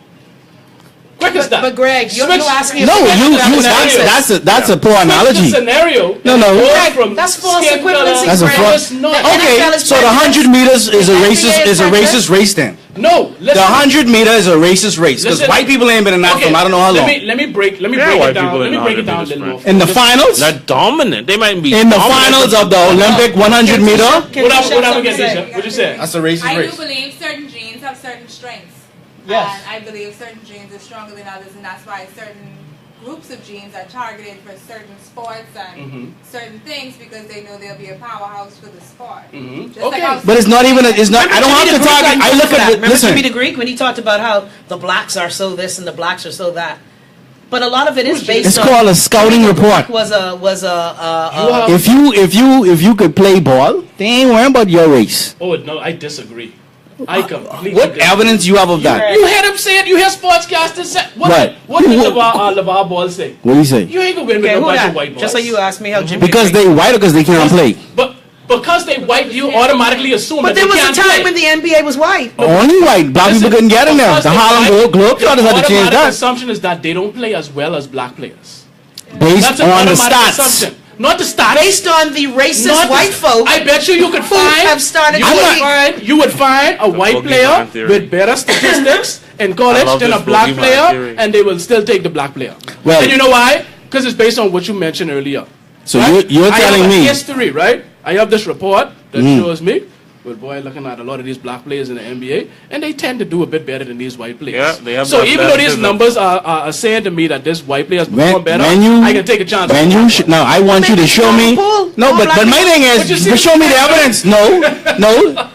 Quick as that. But Greg, you asked me. No, Switch that's a poor analogy. The scenario. No. Goes from That's false skin equivalency, color- That's a Greg. fraud. It's not. Okay, NFL is so the 100 meters is a racist race then. No, listen. The 100 meter is a racist race because Listen. white people ain't been in that Okay, from I don't know how long. Let me break it white down. people Let me in break it 100 down a meters, little more. right. In the finals, They're dominant. They might be in the dominant. finals of the Olympic 100 meter, What up again, Tisha? What you say? that's a racist I do race. believe certain genes have certain strengths. Yes. And I believe certain genes are stronger than others, and that's why certain groups of genes are targeted for certain sports and certain things because they know they'll be a powerhouse for the sport. Just like Okay. how But it's not even. It's not. I don't have to talk. I look at. Remember Listen. Jimmy the Greek when he talked about how the blacks are so this and the blacks are so that. But a lot of it is based It's on. called a scouting Jimmy the Greek report. Was a If you could play ball, they ain't worrying about your race. Oh no, I disagree. I completely What disagree. evidence you have of that? You heard him say it. You hear sportscasters say Right. What did LeVar Ball say? What do you say? You ain't gonna win Okay, with a who bunch that? of white boys. Just like you asked me how Jimmy. Because they white or because they can't play? But because they white, you automatically assume But that there they was a can't time play. when the NBA was white. Only white. Black people couldn't get in there. Because The they Harlem white, Globetrotters had to change automatic that assumption is that they don't play as well as black players. based That's an on the automatic stats. assumption. Not the stats. Based on the racist Not white the, folk. I bet you could who find have started you would find a white bogeyman player theory. with better statistics in college love than a this black bogeyman player, theory. and they will still take the black player. Well- and you know why? Because it's based on what you mentioned earlier. So Right? you're I telling have a me history, right? I have this report that shows me. Well, boy, looking at a lot of these black players in the NBA, and they tend to do a bit better than these white players. Yeah, they have so that even though these athleticism. numbers are saying to me that this white players perform when, better, when you I can take a chance. when you now I want you to show me. No, but my thing But you is, see- but show me the evidence. No.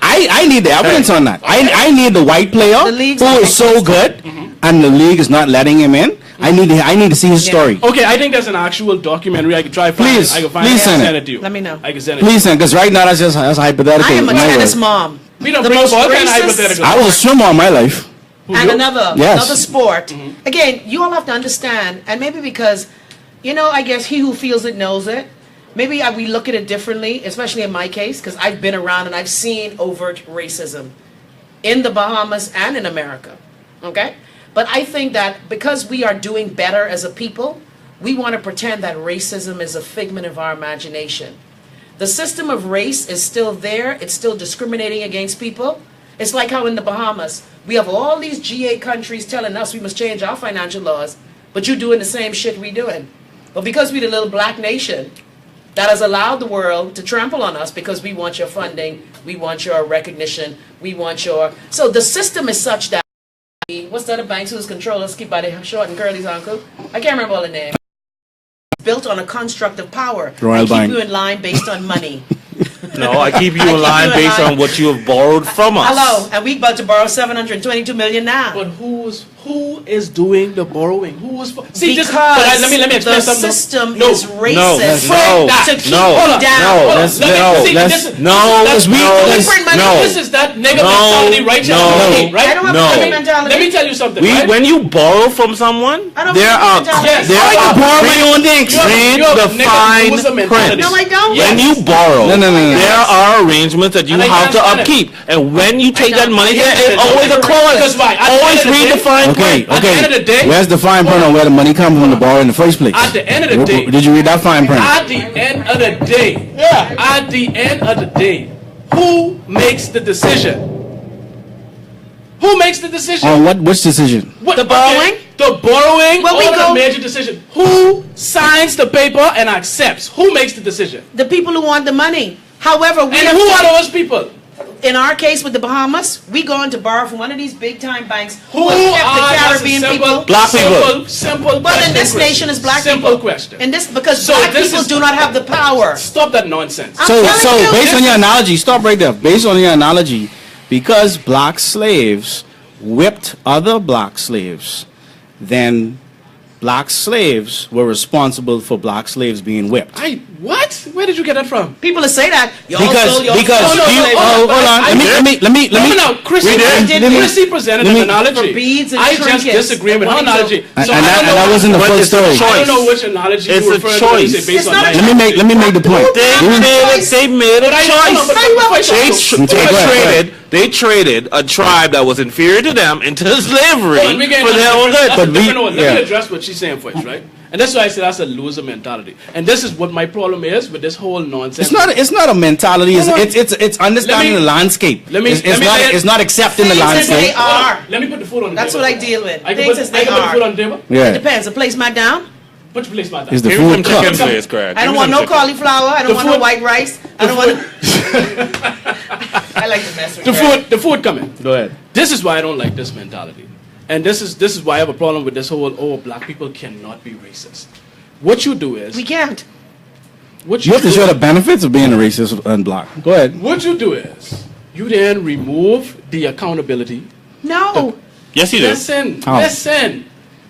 I need the evidence on that. I need the white player The league's who not is so good, and the league is not letting him in. I need to see his story. Okay, I think there's an actual documentary. I could try. Please, I can find please it and send send it. it to you. Let me know. I can send it. to you. Please, because right now that's hypothetical. I am a in my tennis world. mom. We don't The bring up most all kind of racist- hypotheticals. I was a swimmer all my life. And another Yes. sport. Again, you all have to understand, and maybe because, I guess he who feels it knows it. Maybe we look at it differently, especially in my case, because I've been around and I've seen overt racism in the Bahamas and in America. Okay? But I think that because we are doing better as a people, we want to pretend that racism is a figment of our imagination. The system of race is still there. It's still discriminating against people. It's like how in the Bahamas, we have all these GA countries telling us we must change our financial laws, but you're doing the same shit we doing. But because we're the little black nation that has allowed the world to trample on us because we want your funding, we want your recognition, we want your... So the system is such that... What's the other banks whose control us keep by the short and curlies, Anku? I can't remember all the names. Built on a construct of power. Royal I keep Bank. you in line based on money. No, I keep you I in keep line you in based line. on what you have borrowed from us. Hello, and we about to borrow $722 million now. But who is doing the borrowing? Who is see Because this? But let me explain the something. system No, is racist no, to keep no, you down. no, let's- Let me- no, see, let's- this is- no, this is- no, this is- different money. no. This is that nigga No, mentality right here. no, right? I don't have No. a mentality. Let me tell you something. We, right? when you borrow from someone, I don't there are have a mentality. Yes. there I are can borrow my own things. read You have the a nigga fine who's a print. mentality. No, I don't. When Yes. you borrow, No. there are arrangements that you And I have to understand it. upkeep, and when you take know. that money, I there is understand it. always a Because clause. why? At the Always end of the read the day- fine Okay, print. At the end of the day, Where's the fine print on where the money comes from to borrow in the first place? At the end of the day- Did you read that fine print? At the end of the day, at the end of the day, who makes the decision? Who makes the decision? On which decision? What, The borrowing? The borrowing Well, we or go- the major decision? Who signs the paper and accepts? Who makes the decision? The people who want the money. However, we And have who to- are those people? in our case with the Bahamas, we going to borrow from one of these big time banks Who have kept are the Caribbean people. Black people. Simple Well, question. in this Chris. nation is black simple people. question. And this because So black this people is- do not have the power. Stop that nonsense. I'm So telling you, based this on your is- analogy, stop right there. Based on your analogy, because black slaves whipped other black slaves, then black slaves were responsible for black slaves being whipped. What? Where did you get that from? People that say that. Because hold on. Let me. Chrissy presented an analogy. For beads and I just disagree with her analogy. And that wasn't the full story. I don't know which analogy it's you refer to. It's a choice. Let me make the point. They made a choice. They traded a tribe that was inferior to them into slavery for their own good. Let me address what she's saying first, right? And that's why I said that's a loser mentality. And this is what my problem is with this whole nonsense. It's not a mentality. It's understanding the landscape. It's not accepting the landscape. They are. Let me put the food on the That's table. what I deal with. I can put the food on the table? Yeah. It depends. A placemat down. Put your placemat down. Is the food cooked? I don't want no cauliflower. I don't want no white rice. I don't want. I like to mess with the food coming. Go ahead. This is why I don't like this mentality. And this is why I have a problem with this whole, black people cannot be racist. What you do is... We can't. You have to show the benefits of being a racist and black. Go ahead. What you do is, you then remove the accountability. No. Yes, you do. Listen.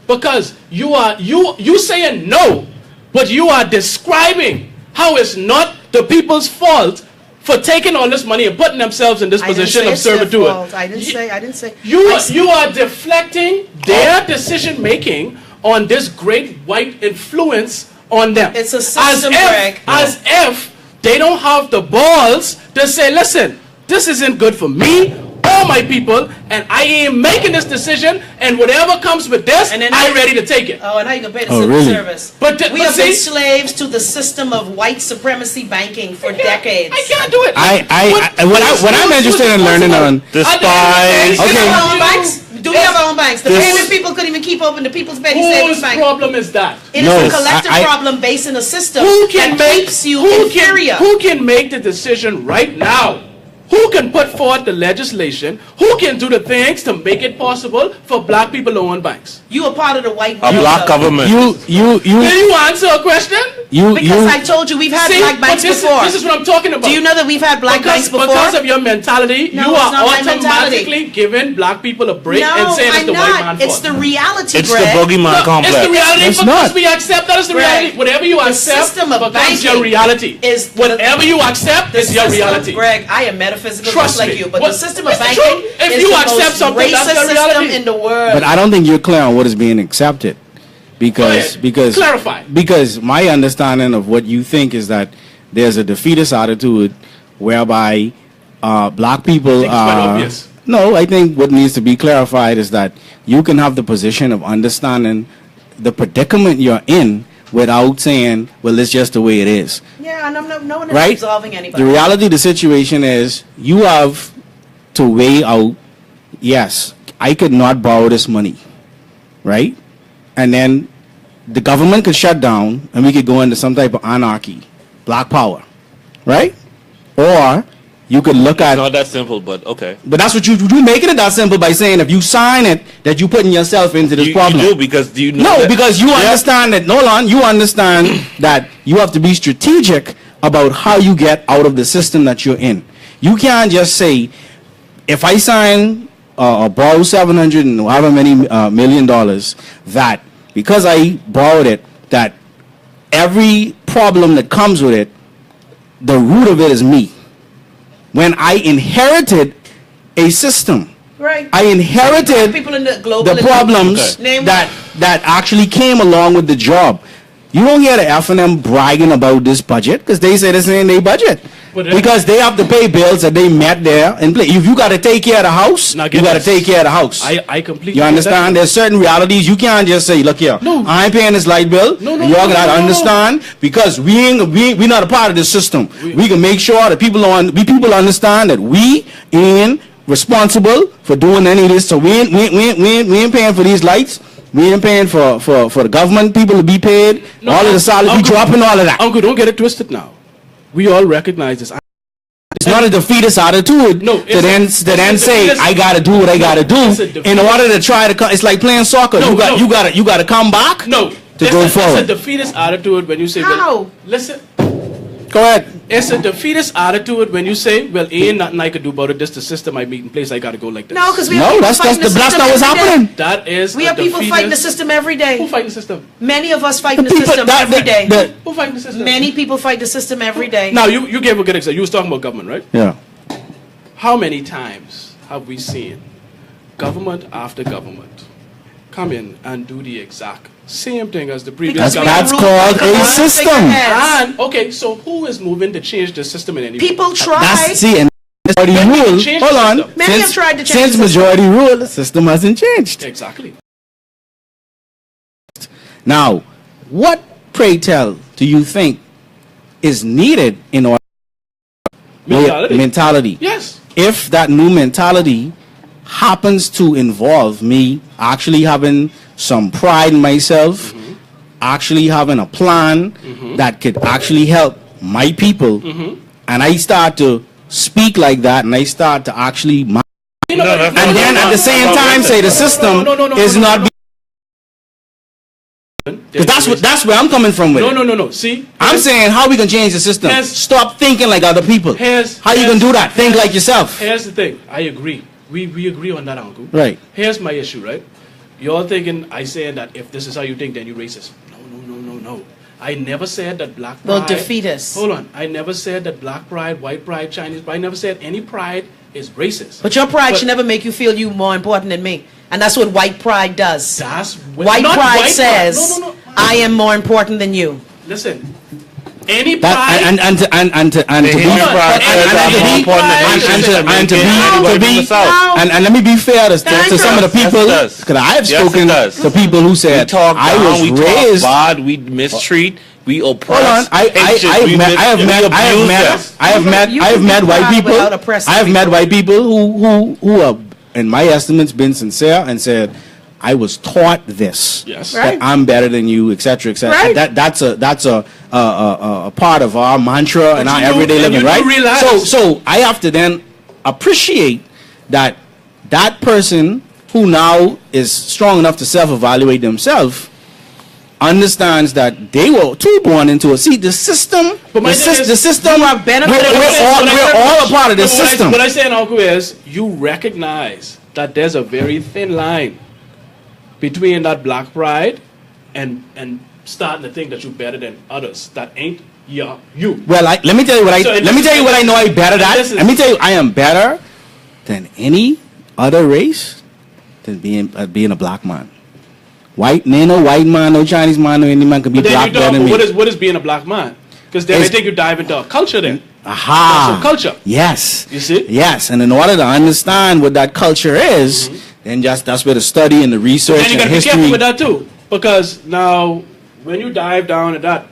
Because you saying no, but you are describing how it's not the people's fault for taking all this money and putting themselves in this position of servitude. I didn't say. You are deflecting their decision making on this great white influence on them. It's a system, Greg. As if they don't have the balls to say, listen, this isn't good for me or my people, and I ain't making this decision, and whatever comes with this, I'm ready to take it. Oh, and now you can pay the civil service. We have been slaves to the system of white supremacy banking for decades. I can't do it. What I'm interested in learning on the spies. Do we have our own banks? The payment people couldn't even keep open the People's Petty Savings Bank. Whose problem is that? It is a collective problem based in a system that keeps you inferior. Who can make the decision right now? Who can put forth the legislation? Who can do the things to make it possible for black people to own banks? You are part of the white black government. Did you answer a question? Because I told you we've had black banks before. This is what I'm talking about. Do you know that we've had black banks before? Because of your mentality, you are automatically giving black people a break and saying it's the white man's fault. It's the reality, It's the boogeyman complex. It's the reality because we accept that is the reality. Whatever you accept becomes your reality. Whatever you accept is your reality. Greg, I am metaphysical just like you, but the system of banking is the most racist system in the world. But I don't think you're clear on what is being accepted. Because clarify. Because my understanding of what you think is that there's a defeatist attitude whereby black people are... No, I think what needs to be clarified is that you can have the position of understanding the predicament you're in without saying, well, it's just the way it is. Yeah, and no one is absolving anybody. The reality of the situation is you have to weigh out, yes, I could not borrow this money, right? And then the government could shut down and we could go into some type of anarchy, black power, right? Or you could look at... It's not that simple, but okay. But that's what you making it that simple by saying if you sign it, that you're putting yourself into this problem. You do because do you know No, because you understand that, Nolan, you understand that you have to be strategic about how you get out of the system that you're in. You can't just say, if I sign or borrow $700 and however many $1 million, that because I borrowed it, that every problem that comes with it, the root of it is me. When I inherited a system, I inherited the problems that actually came along with the job. You don't hear the F&M bragging about this budget because they say this ain't their budget. Because they have to pay bills that they met there and play. If you got to take care of the house, you got to take care of the house. I completely You understand? There's certain realities you can't just say, look here, I ain't paying this light bill. Y'all got to understand because we not a part of this system. We can make sure that people understand that we ain't responsible for doing any of this. So we ain't paying for these lights. We ain't paying for the government people to be paid. All of the salaries, we dropping all of that. Uncle, don't get it twisted now. We all recognize this. It's not a defeatist attitude to then say I gotta do what I gotta do in order to try to. It's like playing soccer. You gotta come back. To go forward. It's a defeatist attitude when you say. How? Listen. Go ahead. It's a defeatist attitude when you say, well, ain't nothing I can do about it. This the system I meet in place. I got to go like this. No, because we have people fighting the system not what's every day. happening. That is We have people fighting the system every day. Who fighting the system? Many of us fighting the system every day. Who fighting the system? Many people fight the system every day. Now, you gave a good example. You was talking about government, right? Yeah. How many times have we seen government after government come in and do the exact same thing as the previous government? That's called a system. And, okay, so who is moving to change the system in any way? People try. And majority rule. Hold on. Many have tried to change Since the system. majority rule, the system hasn't changed. Exactly. Now, what, pray tell, do you think is needed in order mentality? Yes. If that new mentality happens to involve me actually having some pride in myself, actually having a plan that could actually help my people, and I start to speak like that, and I start to actually, and then at the same time say the system is not. Because that's where I'm coming from with it. No. See? I'm saying how we can change the system. Stop thinking like other people. How you can do that? Think like yourself. Here's the thing. I agree. We agree on that, Anku. Right. Here's my issue, right? You're thinking, I saying that if this is how you think, then you're racist. No. I never said that black pride... Well, defeatist. Hold on. I never said that black pride, white pride, Chinese pride, I never said any pride is racist. But your pride should never make you feel you more important than me. And that's what white pride does. White pride says, No. I am more important than you. Listen. Any pride... And to let me be fair to some of the people, because I have spoken to people who said I was raised. Bad, we mistreat, we oppress. Hold on, I have met white people. I have met white people who have, in my estimates, been sincere and said, I was taught this. Yes. Right. That I'm better than you, etc., etc. Right. That's a part of our mantra and our everyday living, right? So I have to then appreciate that person who now is strong enough to self-evaluate themselves understands that they were too born into it. See, the system, the system, we're all a part of the system. What I say in Anku is, you recognize that there's a very thin line between that black pride and starting to think that you're better than others that ain't you. Well, let me tell you what I know I'm better at. Let me tell you, I am better than any other race than being a black man. No white man, no Chinese man, no any man can be black better than me. What is being a black man? Because then I think you dive into a culture then. Aha. That's a culture. Yes. You see? Yes, and in order to understand what that culture is, then that's where the study and the research and history. And you got to be careful with that too, because now when you dive down at that,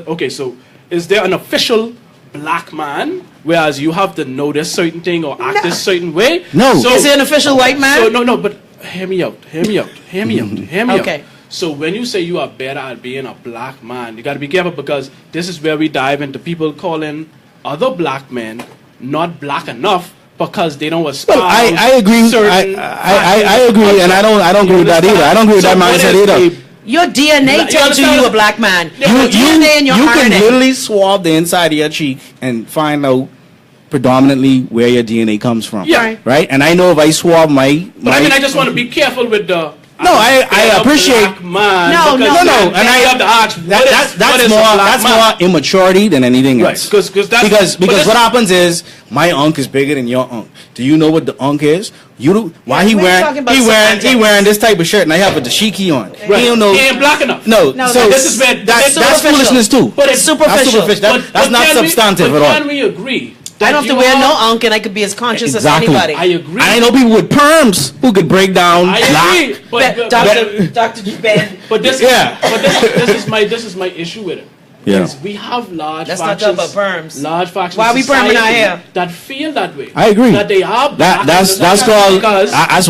okay, so is there an official black man, whereas you have to know this certain thing or act this certain way? No. So, is there an official white man? So no, but hear me out. Okay. So when you say you are better at being a black man, you got to be careful, because this is where we dive into people calling other black men not black enough because they don't aspire. Well, I agree. I agree, and I don't agree with that either. I don't agree with that mindset either. Your DNA tells you you're a black man. You can literally swab the inside of your cheek and find out predominantly where your DNA comes from. Yeah. Right? And I know if I swab my I just want to be careful with the... No, I appreciate... No. And I have to ask, that's more immaturity than anything else. Right. Because what happens is, my unk is bigger than your unk. Do you know what the unk is? Why he wearing this type of shirt and I have a dashiki on? Right. He don't know. He ain't black enough. No. So this is where that's foolishness too. But it's superficial. That's not substantive at all. Can we agree? I don't have to wear no unk and I could be as conscious as anybody. I agree. I know people with perms who could break down. I agree. Dr. Ben. But this is my issue with it. Yeah. We have large Let's factions. not talk about perms. Large factions. Why are we perming our hair? That feel that way. I agree. That they are black. That's called. That's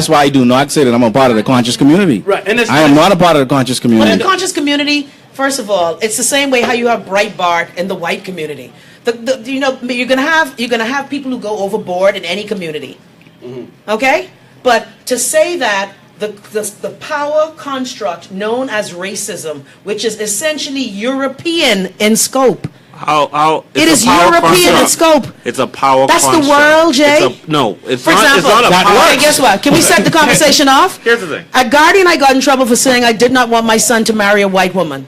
why I do not say that I'm a part of the conscious community. Right. And I am not a part of the conscious community. But in the conscious community, first of all, it's the same way how you have Breitbart in the white community. You're gonna have people who go overboard in any community. Okay? But to say that the power construct known as racism, which is essentially European in scope, How It is European in scope. It's a power. That's construct. the world, Jay. No, it's For not. example, It's not a power. okay, guess what? Can we set the conversation off? Here's the thing. At Guardian, I got in trouble for saying I did not want my son to marry a white woman.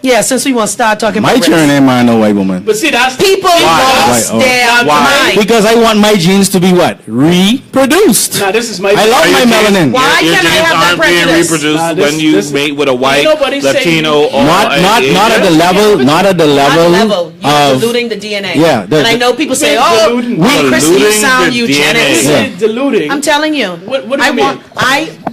Yeah, since we want to start talking My about turn race. ain't marrying no white woman. But see, that's People lost Why? their Why? mind. Because I want my genes to be what? Reproduced. Nah, this is my. I love Your my genes- melanin. Why your can't I genes have that aren't being prejudice? reproduced Nah, when you this- mate with a white, nobody say Latino, you- or Not Asian. at the level. Not at the level. You're of. diluting the DNA. Yeah, and I know people say, You're "Oh, diluting- Chrissy, you Diluting sound the eugenics." DNA. Yeah. Diluting. I'm telling you. What do I you mean? want.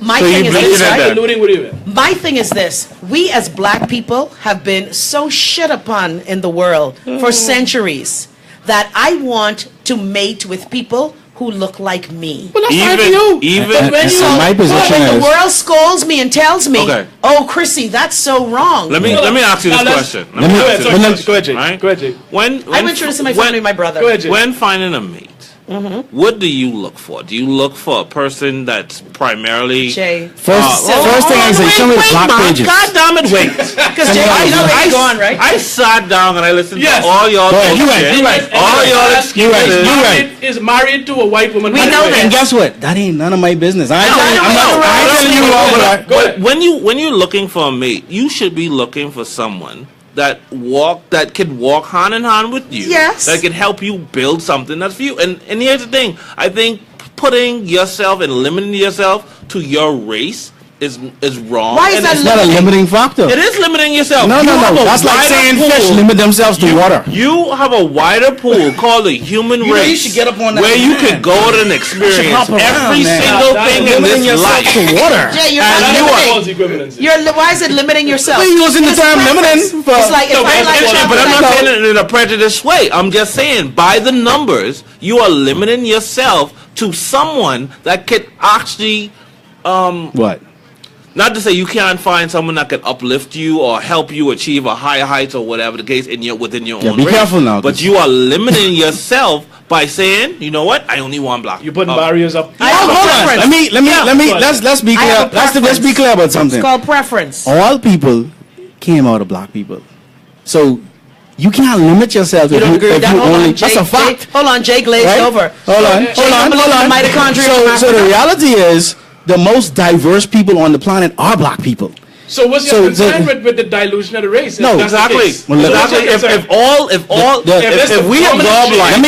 My So thing you is believe this, in right? that? Diluting, what do you mean? My thing is this: we as black people have been so shit upon in the world for centuries that I want to mate with people who look like me. Well, that's fine for you. even when you- And my position When the is. world scolds me and tells me, Okay. "Oh, Chrissy, that's so wrong." let me ask you this Now, let's- question. let me- Go ahead, ask you sorry, this go ahead, Jay. right? Go ahead, Jay. When I'm introducing my family, my brother. Go ahead, Jay. When finding a mate, what do you look for? Do you look for a person that's primarily Jay. First thing I say, show me the black pages. God damn it, wait. Because Jay, you know where you're going, right? I sat down and I listened Yes. to all y'all Go ahead, you bullshit. right, you right. All y'all You excuses. right, you right. Is married to a white woman. We by the know way. that. And guess what? That ain't none of my business. I No, ain't telling you all, but Go ahead. when you're looking for a mate, you should be looking for someone that can walk hand in hand with you. Yes. That can help you build something that's for you. And here's the thing. I think putting yourself and limiting yourself to your race is wrong. Why is And that it's not a limiting factor. It is limiting yourself. No, You no, have no. a That's like wider saying pool. fish limit themselves to water. You have a wider pool called the human You know, race, you should get up on that where you man. could go and experience hop around, every man. single Nah, thing nah, in Limiting this yourself life. to water. Jay, you're And not you limiting. False equivalency. Why is it limiting yourself? Well, you using the It's term preference. limiting for- It's like if No, I like but I'm not chocolate, saying it in a prejudiced way. I'm just saying, by the numbers, you are limiting yourself to someone that could actually, What? not to say you can't find someone that can uplift you or help you achieve a higher heights or whatever the case within your Yeah, own be race. careful now, But 'cause- you are limiting yourself by saying, you know what, I only want black. You're putting Oh. barriers up. I have a Hold on. preference. Let's be I have clear. a Let's be preference. clear about It's something. called preference. All people came out of black people, so you can't limit yourself You if don't you, agree with if that? you Hold only. on, Jay. That's a fact. Jay, hold on, Jay glazed Right? over. Hold on, Jay, hold you on, believe hold in on. the mitochondria So of the Africa? reality is the most diverse people on the planet are black people. So what's So your concern the- with the dilution of the race? No, If that's the Exactly. case? Well, So what's your Exactly. concern? If we the absorb dominant light, Let me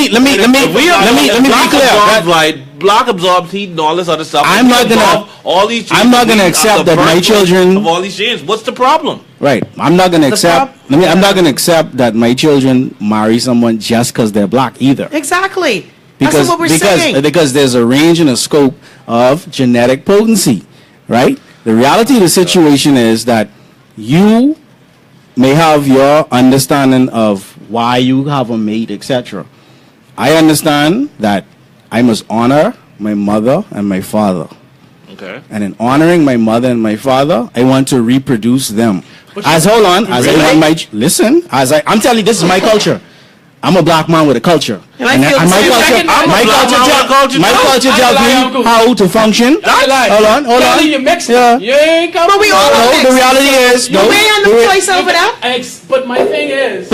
be black clear. absorbs light, black absorbs heat and all this other stuff. I'm We not gonna- absorb all these genes. I'm not gonna We are accept the that my birthplace children- of all these genes. What's the problem? Right. I'm not gonna accept. I'm not gonna accept that my children marry someone just because they're black either. Exactly. Because That's what we're saying. because there's a range and a scope of genetic potency, right? The reality of the situation is that you may have your understanding of why you have a mate, etc. I understand that I must honor my mother and my father. Okay. And in honoring my mother and my father, I want to reproduce them. As I want listen, I'm telling you, this is my culture. I'm a black man with a culture. And I feel the my same. culture, I'm a my black culture, man with a culture my too. culture I tells lie, me Uncle. how to function. That's a lie. Hold on. You mixed Yeah. it. You ain't come. But we all No, mix. the reality is, You may have no choice over that. But my thing is,